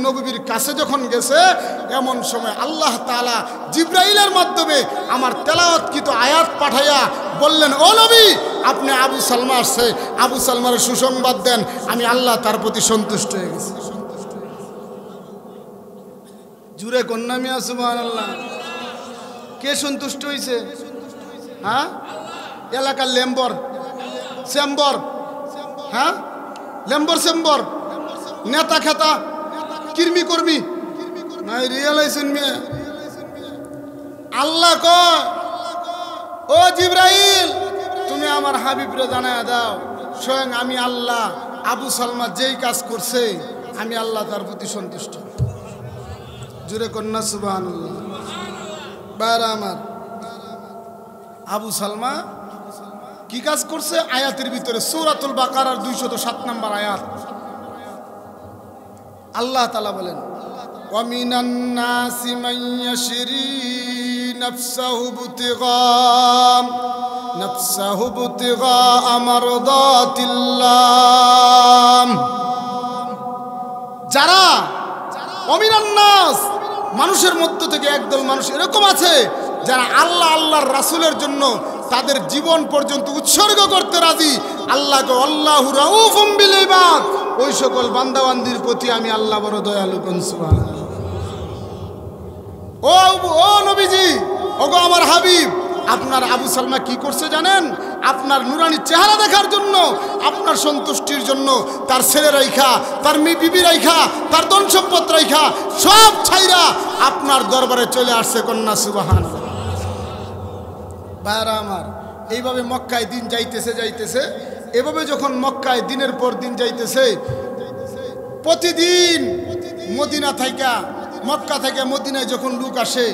নববীর কাছে যখন গেছে, এমন সময় আল্লাহ তাআলা জিবরাইলের মাধ্যমে আমার তেলাওয়াতকৃত আয়াত পাঠাইয়া বললেন, ও নবী, আপনি আবু সালমা আসছে, আবু সালমার সুসংবাদ দেন, আমি আল্লাহ তার প্রতি সন্তুষ্ট হয়ে গেছি। জুড়ে কন্যা মিয়া সুবহানাল্লাহ। কে সন্তুষ্ট হয়েছে? হ্যাঁ, এলাকার চেম্বর, হ্যাঁ, চেম্বর, নেতা খেতা, কর্মী নাই, রিয়েলাইজেশন মেয়ে। আল্লাহ কয়, ও জিবরাইল, তুমি আমার হাবিবরে জানায়া দাও, স্বয়ং আমি আল্লাহ আবু সালমা যেই কাজ করছে, আমি আল্লাহ তার প্রতি সন্তুষ্ট। জুড়ে কন্যা সুবহানাল্লাহ। বাইরা আমার, আবু সালমা কি কাজ করছে? আয়াতের ভিতরে সূরাতুল বাকারার 207 নম্বর আয়াত আল্লাহ তাআলা বলেন, ওয়া মিনান নাসি মান ইয়াশরি নাফসাহু ইবতিগা মারদাতিল্লাহ। যারা অমিনান নাস, মানুষের মধ্য থেকে একদল মানুষ এরকম আছে যারা আল্লাহর রাসূলের জন্য তাদের জীবন পর্যন্ত উৎসর্গ করতে রাজি। আল্লাহকে আল্লাহু রাউফুম বিল ইবাদ, ওই সকল বান্দাবান্দির প্রতি আমি আল্লাহ বড় দয়ালু। কোন সুবহানাল্লাহ। ও নবীজি, ওগো আমার হাবিব, আপনার আবু সালমা কি করছে জানেন? আপনার নুরানি চেহারা দেখার জন্য, আপনার সন্তুষ্টির জন্য তার ছেলে রাইখা, তার মেয়ে বিবি রাইখা, তার ধন সম্পদ রাইখা সব ছাইরা আপনার দরবারে চলে আসছে। কন্যা সুবহানাল্লাহ। ভাইরা আমার, এইভাবে মক্কায় দিন যাইতেছে। এভাবে যখন মক্কায় দিনের পর দিন যাইতেছে, প্রতিদিন মক্কা থেকে মদিনায় যখন লোক আসে,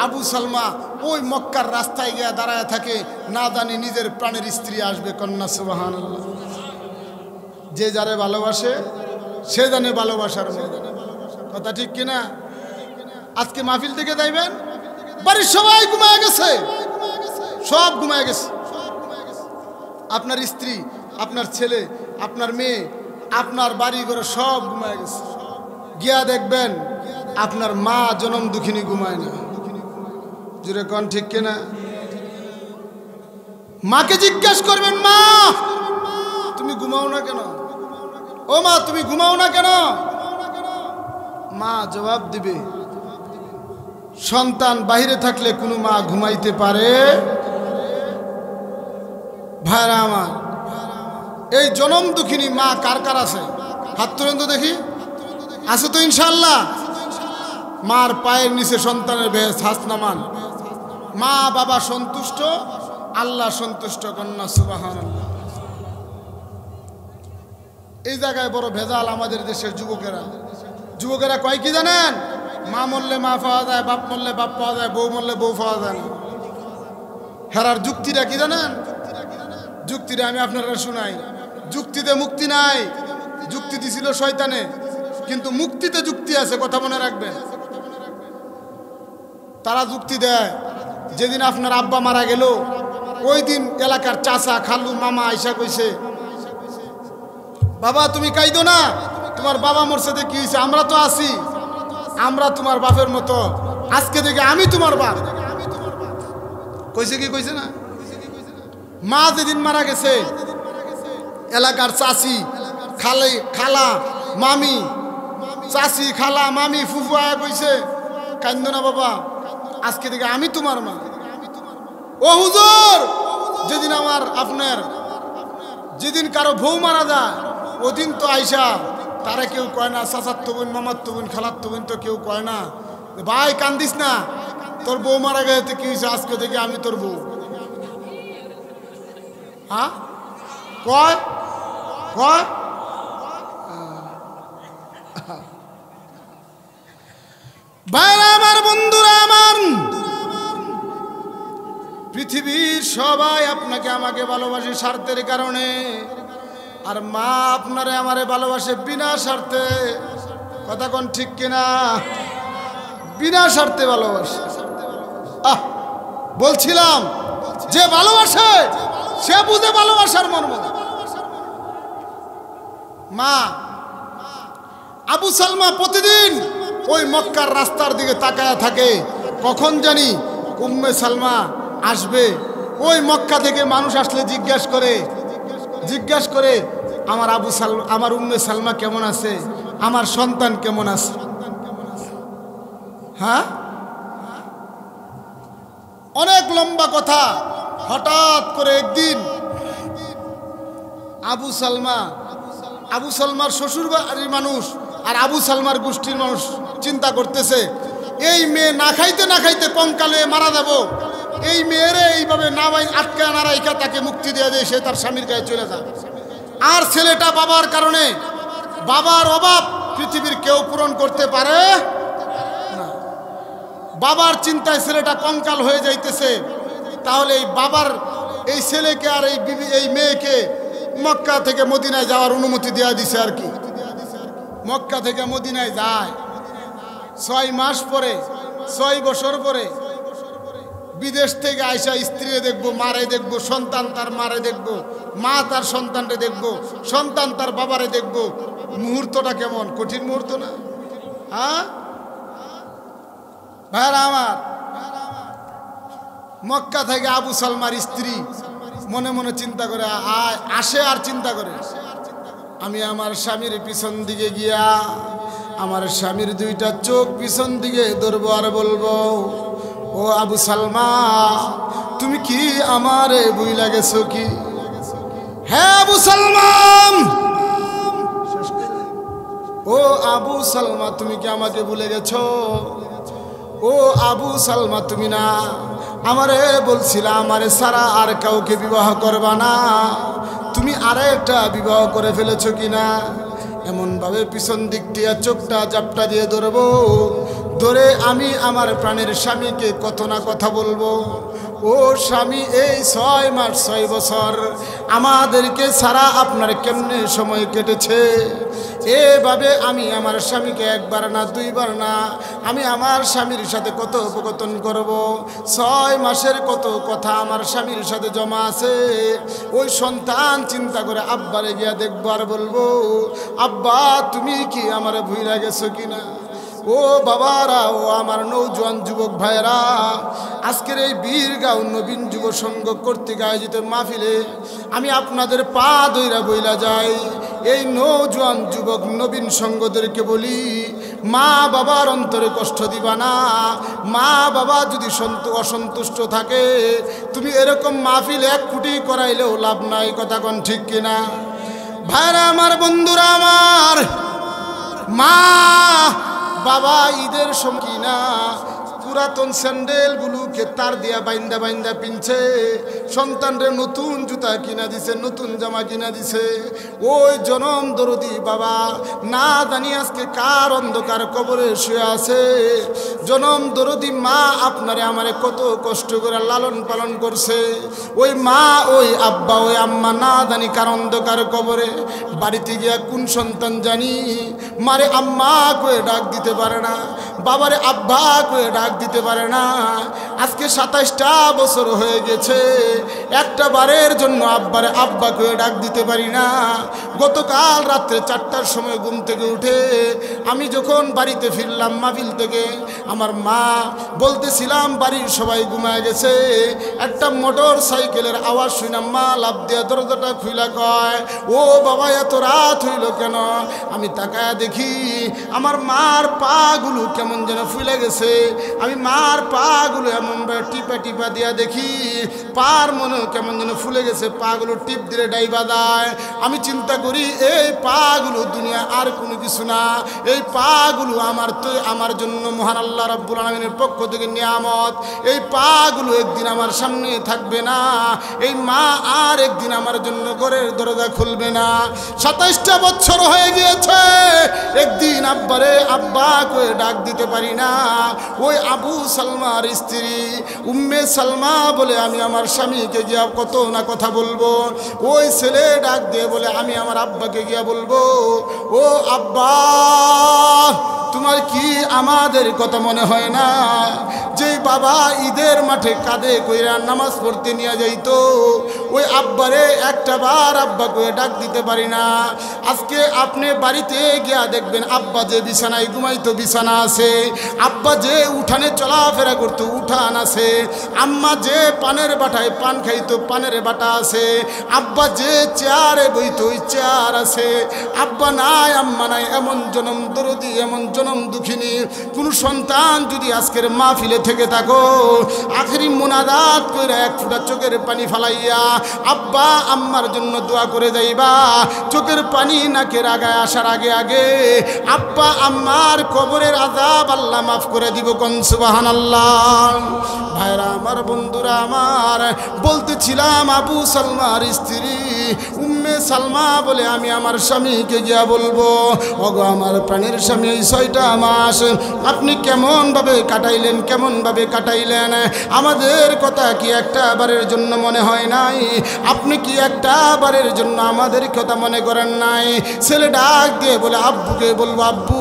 আবু সালমা ওই মক্কার রাস্তায় গিয়ে দাঁড়ায় থাকে, না জানি নিজের প্রাণের স্ত্রী আসবে। কন্যা সুবহানাল্লাহ। যে যারে ভালোবাসে সে জানে ভালোবাসার কথা, ঠিক কিনা? আজকে মাহফিল থেকে যাইবেন, বাড়ির সবাই ঘুমায় গেছে, সব ঘুমায় গেছে। আপনার স্ত্রী, আপনার ছেলে, আপনার মেয়ে, আপনার বাড়ি ঘরে সব ঘুমায় গেছে। গিয়া দেখবেন আপনার মা জনম দুঃখিনী ঘুমায় না। জুড়ে কোন ঠিক কিনা? মাকে জিজ্ঞেস করবেন, মা তুমি ঘুমাও না কেন? ও মা তুমি ঘুমাও না কেন? মা জবাব দিবে, সন্তান বাহিরে থাকলে কোনো মা ঘুমাইতে পারে? ভাইরা আমার, এই জনম দুঃখিনী মা কার কার আছে? হাত তুলেন তো দেখি। আছে তো ইনশাআল্লাহ? মার পায়ের নিচে সন্তানের বেহেশত হাত নামান। মা বাবা সন্তুষ্ট, আল্লাহ সন্তুষ্ট, কন্যা সুবহানাল্লাহ। এই জায়গায় বড় ভেজাল আমাদের দেশের যুবকেরা কয় কি জানেন? মা মরলে মা পাওয়া যায়, বাপ মরলে বাপ পাওয়া যায়, বউ মরলে বউ পাওয়া যায় না। হেরার যুক্তিটা কি জানেন? যুক্তিটা আমি আপনারা শুনাই। যুক্তিতে মুক্তি নাই, যুক্তি দিছিল শয়তানে, কিন্তু মুক্তিতে যুক্তি আছে, কথা মনে রাখবেন। তারা যুক্তি দেয়, যেদিন আপনার আব্বা মারা গেল ওই দিন এলাকার চাচা খালু মামা আইসা কইছে, বাবা তুমি কাইদো না, তোমার বাবা মরছে কি হয়েছে, আমরা তো আছি, আমরা তোমার বাপের মতো, আজকে থেকে আমি তোমার বাপ। কইছে কি কইছে না? মা যেদিন মারা গেছে এলাকার চাচি খালা মামি, চাচি খালা মামি ফুফু আয়া কইছে, কান্দো না বাবা, আজকে থেকে আমি তোমার মা। ও হুজুর, যেদিন আপনার যেদিন কারো বউ মারা যায় ওদিন তো আইসা তারা কেউ কয় না চাচার তো বোন, মামার তো বোন, খালার তো বোন, তো কেউ কয় না ভাই কান্দিস না, তোর বউ মারা গেছে কি হয়েছে, আজকে থেকে আমি তোর বউ। হ্যাঁ কয় কয় ভাইরা আমার, বন্ধুরা আমার, পৃথিবীর সবাই আপনাকে আমাকে ভালোবাসে স্বার্থের কারণে, আর মা আপনারে আমারে ভালোবাসে বিনা স্বার্থে। কথা কোন ঠিক কিনা? বিনা স্বার্থে ভালোবাসে। বলছিলাম যে ভালোবাসে সে বুঝে ভালোবাসার মর্ম। মা আবু সালমা প্রতিদিন ওই মক্কার রাস্তার দিকে তাকায়া থাকে, কখন জানি উম্মে সালমা আসবে। ওই মক্কা থেকে মানুষ আসলে জিজ্ঞাসা করে আমার উম্মে সালমা কেমন আছে, আমার সন্তান কেমন আছে। হ্যাঁ, অনেক লম্বা কথা। হঠাৎ করে একদিন আবু সালমার শ্বশুর বাড়ির মানুষ আর আবু সালমার গোষ্ঠীর মানুষ চিন্তা করতেছে, এই মেয়ে না খাইতে কঙ্কালে মারা যাব, এই মেয়েরে এইভাবে না আটকা না রাইখা তাকে মুক্তি দিয়ে দেয়, সে তার স্বামীর গায়ে চলে যায়। আর ছেলেটা বাবার কারণে, বাবার অভাব পৃথিবীর কেউ পূরণ করতে পারে না। বাবার চিন্তায় ছেলেটা কঙ্কাল হয়ে যাইতেছে। তাহলে এই বাবার এই ছেলেকে আর এই মেয়েকে মক্কা থেকে মদিনায় যাওয়ার অনুমতি দেওয়া দিছে আর কি। মক্কা থেকে মদিনায় যায় 6 মাস পরে, 6 বছর পরে বিদেশ থেকে আইসা স্ত্রী দেখবো, মারে দেখবো, সন্তান তার মারে দেখবো, মা তার সন্তানরে দেখবো, সন্তান তার বাবারে দেখবো। মুহূর্তটা কেমন কঠিন মুহূর্ত না? হ্যাঁ ভাইরা আমার, মক্কা থেকে আবু সালমার স্ত্রী মনে মনে চিন্তা করে আসে, আর চিন্তা করে আমি আমার স্বামীর পিছন দিকে গিয়া আমার স্বামীর 2টা চোখ পিছন দিকে ধরবো আর বলবো, ও আবু সালমা তুমি কি আমারে বুইলা গেছো কি? হ্যাঁ আবু সালমান, ও আবু সালমা তুমি কি আমাকে ভুলে গেছো? ও আবু সালমা তুমি না আমারে বলছিলা আমারে সারা আর কাউকে বিবাহ করবা না, তুমি আরেকটা বিবাহ করে ফেলেছো কিনা? এমনভাবে পিছন দিক দিয়ে চোখটা জাপটা দিয়ে ধরবো, ধরে আমি আমার প্রাণের স্বামীকে কত না কথা বলবো, ও স্বামী এই 6 মাস 6 বছর আমাদেরকে ছাড়া আপনার কেমনে সময় কেটেছে। এভাবে আমি আমার স্বামীকে 1 বার না 2 বার না, আমি আমার স্বামীর সাথে কত উপকথন করব। 6 মাসের কত কথা আমার স্বামীর সাথে জমা আছে। ওই সন্তান চিন্তা করে আব্বারে গিয়া দেখবো আর বলবো, আব্বা তুমি কি আমার ভুইলা গেছো কিনা? ও বাবারা, ও আমার নৌজওয়ান যুবক ভাইরা, আজকের এই বীরগাঁও নবীন যুব সংঘ কর্তৃক আয়োজিত মাহফিলে আমি আপনাদের পা ধইরা বইলা যাই, এই নৌজওয়ান যুবক নবীন সংঘদেরকে বলি, মা বাবার অন্তরে কষ্ট দিবা না। মা বাবা যদি অসন্তুষ্ট থাকে, তুমি এরকম মাহফিল 1 কোটি করাইলেও লাভ নাই। কথা কোন ঠিক কিনা? ভাইরা আমার, বন্ধুরা আমার, মা বাবা ঈদের সময় না পুরাতন স্যান্ডেলগুলোকে তার দিয়া বাইন্দা বাইন্দা পিনছে, সন্তানরে নতুন জুতা কিনা দিছে, নতুন জামা কিনা দিছে। ওই জনম দরদি বাবা না জানি আজকে কার অন্ধকার কবরে শুয়ে আছে। জনম দরদি মা আপনারে আমারে কত কষ্ট করে লালন পালন করছে। ওই মা, ওই আব্বা, ওই আম্মা না জানি কার অন্ধকার কবরে। বাড়িতে গিয়া কোন সন্তান জানি মারে আম্মা কয়ে ডাক দিতে পারে না, বাবারে আব্বা কয়ে ডাক দিতে পারে না। আজকে 27টা বছর হয়ে গেছে, একটা বারের জন্য আব্বারে আব্বা কয়ে ডাক দিতে পারি না। গতকাল রাত্রে 4টার সময় ঘুম থেকে উঠে আমি যখন বাড়িতে ফিরলাম মাহফিল থেকে, আমার মা বলতেছিলাম বাড়ির সবাই ঘুমায় গেছে, একটা মোটর সাইকেলের আওয়াজ শুনে মা লাফ দিয়া দরজাটা খুইলা কয়, ও বাবা এত রাত হইল কেন? আমি তাকায়া দেখি আমার মার পাগুলো কেমন যেন ফুলে গেছে। আমি মার পাগুলো এমনভাবে টিপা টিপা দিয়া দেখি পার মনে কেমন যেন ফুলে গেছে, পাগুলো টিপ দিলে ডাইবা দেয়। আমি চিন্তা করি এই পাগুলো দুনিয়া আর কোনো কিছু না, এই পাগুলো আমার জন্য মহান আল্লাহ রাব্বুল আলামিনের পক্ষ থেকে নিয়ামত। এই পাগুলো একদিন আমার সামনে থাকবে না, এই মা আর একদিন আমার জন্য ঘরের দরজা খুলবে না। 27টা বছর হয়ে গিয়েছে, একদিন আব্বারে আব্বা কয়ে ডাক দিতে পারি না। ওই আবু সালমার স্ত্রী উম্মে সালমা বলে আমি আমার স্বামীকে গিয়া কত না কথা বলবো। ওই ছেলে ডাক দিয়ে বলে আমি আমার আব্বাকে গিয়া বলবো, ও আব্বা তোমার কি আমাদের কথা মনে হয় না? যে বাবা ঈদের মাঠে কাঁধে কইরা নামাজ পড়তে নিয়ে যাইতো, ওই আব্বারে একটা বার আব্বা কয়ে ডাক দিতে পারি না। আজকে আপনি বাড়িতে গিয়া দেখবেন আব্বা যে বিছানায় ঘুমাইতো বিছানা আছে, আব্বা যে উঠানে চলাফেরা করতো উঠান আছে, আম্মা যে পানের বাটায় পান খাইতো পানের বাটা আছে, আব্বা যে চেয়ারে বইতো ওই চেয়ার আছে। আব্বা নাই আম্মা নাই, এমন জনম দরদি, এমন জনম দুঃখিনী কোন সন্তান যদি আজকের মাহফিলে থেকে থাকো, আখেরি মুনাজাত কইরা 1 ফোঁটা চোখের পানি ফালাইয়া আব্বা আম্মার জন্য দোয়া করে যাইবা। চোখের পানি নাকের আগায় আসার আগে আগে আব্বা আম্মার কবরের আযাব আল্লাহ মাফ করে দিব। কোন সুবহানাল্লাহ। ভাইরা আমার, বন্ধুরা আমার, বলতেছিলাম আবু সালমার স্ত্রী উম্মে সালমা বলে আমি আমার স্বামীকে গিয়া বলবো, ওগো আমার প্রাণের স্বামী, এই 6টা মাস আপনি কেমনভাবে কাটাইলেন, কেমনভাবে কাটাইলেন? আমাদের কথা কি একটা বারের জন্য মনে হয় নাই? আপনি কি একটা বারের জন্য আমাদের কথা মনে করেন নাই? ছেলে ডাক দিয়ে বলে আব্বুকে বলবো, আব্বু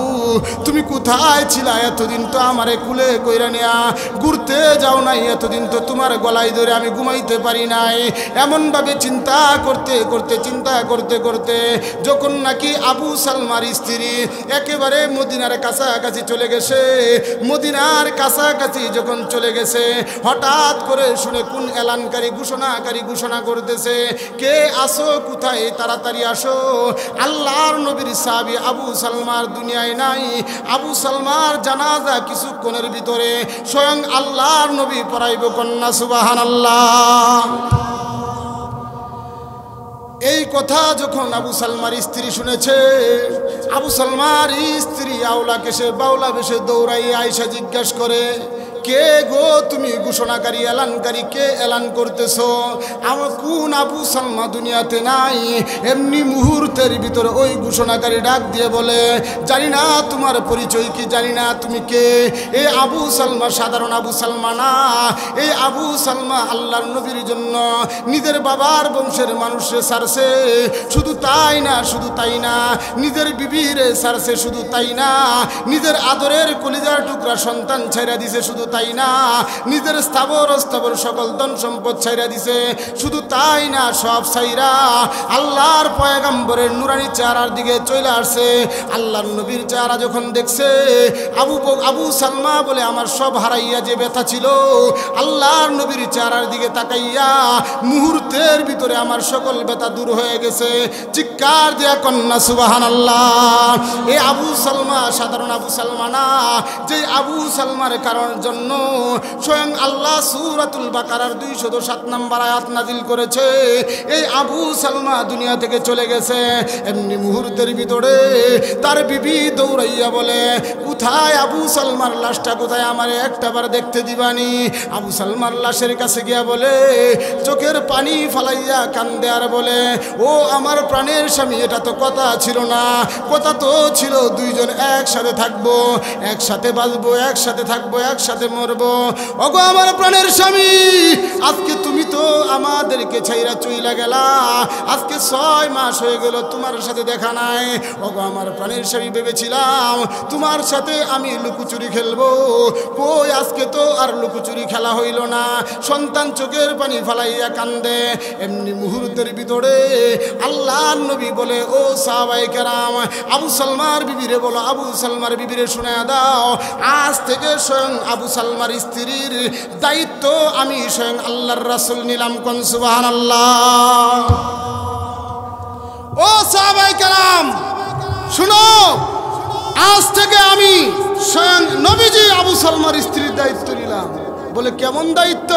তুমি কোথায় ছিলা এতদিন? তো আমারে কুলে কইরা নেয়া ঘুরতে যাও নাই, এতদিন তো তোমার গলায় ধরে আমি ঘুমাইতে পারি নাই। এমনভাবে চিন্তা করতে করতে যখন নাকি আবু সালমার স্ত্রী একেবারে মদিনার কাছাকাছি চলে গেছে, মদিনার কাছাকাছি যখন চলে গেছে, হঠাৎ করে শুনে কোন এলানকারী ঘোষণাকারী ঘোষণা করতেছে, কে আসো, কোথায়, তাড়াতাড়ি আসো, আল্লাহর নবীর সাহাবী আবু সালমার দুনিয়ায় নাই। আবু সালমার জানাজা কিছুক্ষণের ভিতরে স্বয়ং আল্লাহর নবী পড়াইব। কন্যা সুবহানাল্লাহ। এই কথা যখন আবু সালমার স্ত্রী শুনেছে, আবু সালমার স্ত্রী আওলা কেসে বাউলা বেশে দৌড়াইয়া আয়সা জিজ্ঞাসা করে, কে গো তুমি ঘোষণাকারী, এলানকারী, কে এলান করতেছো? আমার কোন আবু সালমা দুনিয়াতে নাই? এমনি মুহূর্তের ভিতরে ওই ঘোষণাকারী ডাক দিয়ে বলে, জানি না তোমার পরিচয় কি, জানি না তুমি কে। এই আবু সালমা সাধারণ আবু সালমা না, এই আবু সালমা আল্লাহর নবীর জন্য নিজের বাবার বংশের মানুষে ছাড়ছে। শুধু তাই না, শুধু তাই না, নিজের বিবিরে ছাড়ছে। শুধু তাই না, নিজের আদরের কলিজার টুকরা সন্তান ছেড়ে দিছে। শুধু তাই না, নিজের স্থাবর অস্থাবর সকল ধন সম্পদ ছাইরা দিছে। শুধু তাই না, সব ছাইরা আল্লাহর পয়গম্বরের নুরানি চেহারার দিকে চলে আসছে। আল্লাহর নবীর চেহারা যখন দেখছে, আবু সালমা বলে আমার সব হারাইয়া যে ব্যথা ছিল, আল্লাহর নবীর চেহারার দিকে তাকাইয়া মুহূর্তের ভিতরে আমার সকল ব্যথা দূর হয়ে গেছে। চিৎকার দিয়া কন্যা সুবহানাল্লাহ। এই আবু সালমা সাধারণ আবু সালমা না, যে আবু সালমার কারণের জন্য স্বয়ং আল্লাহ সূরাতুল বাকারার 207 নম্বর আয়াত নাজিল করেছে। এই আবু সালমা দুনিয়া থেকে চলে গেছে। এমনি মুহূর্তের ভিতরে তার বিবি দৌড়াইয়া বলে, কোথায় আবু সালমার লাশটা কোথায়, আমারে একটাবার দেখতে দিবানি? আবু সালমার লাশের কাছে গিয়া বলে, চোখের পানি ফালাইয়া কান্দে আর বলে, ও আমার প্রাণের স্বামী, এটা তো কথা ছিল না, কথা তো ছিল দুইজন একসাথে থাকবো, একসাথে বাঁচবো, একসাথে থাকবো, একসাথে মরবো। ওগো আমার প্রাণের স্বামী, আজকে তুমি তো আমাদেরকে ছাইরা চইলা গেলা, আজকে 6 মাস হয়ে গেল তোমার সাথে দেখা নাই। ওগো আমার প্রাণের স্বামী, ভেবেছিলাম তোমার সাথে আমি লুকোচুরি খেলবো, কই আজকে তো আর লুকোচুরি খেলা হইল না। সন্তান চোখের পানি ফালাইয়া কান্দে। এমনি মুহূর্তের ভিতরে আল্লাহর নবী বলে, ও সাহাবায়ে কেরাম, আবু সালমার বিবিরে বলো, আবু সালমার বিবিরে শুনায়া দাও, আজ থেকে স্বয়ং আবু সালমার স্ত্রীর দায়িত্ব আমি স্বয়ং আল্লাহর রাসূল নিলাম। কোন সুবহানাল্লাহ। ও সাহাবায়ে কেরাম শুনো, আজ থেকে আমি স্বয়ং নবীজি আবু সালমার স্ত্রীর দায়িত্ব নিলাম। বলে কেমন দায়িত্ব?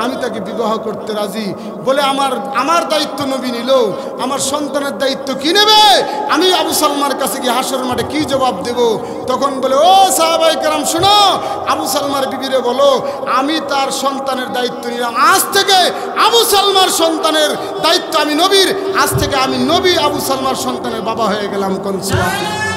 আমি তাকে বিবাহ করতে রাজি। বলে আমার দায়িত্ব নবী নিল, আমার সন্তানের দায়িত্ব কি নেবে? আমি আবু সালমার কাছে গিয়ে হাসর মাঠে কি জবাব দেব? তখন বলে, ও সাহাবায়ে কেরাম শোনো, আবু সালমার বিবিরে বলো, আমি তার সন্তানের দায়িত্ব নিলাম। আজ থেকে আবু সালমার সন্তানের দায়িত্ব আমি নবীর, আজ থেকে আমি নবী আবু সালমার সন্তানের বাবা হয়ে গেলাম। কোন সুবহানাল্লাহ।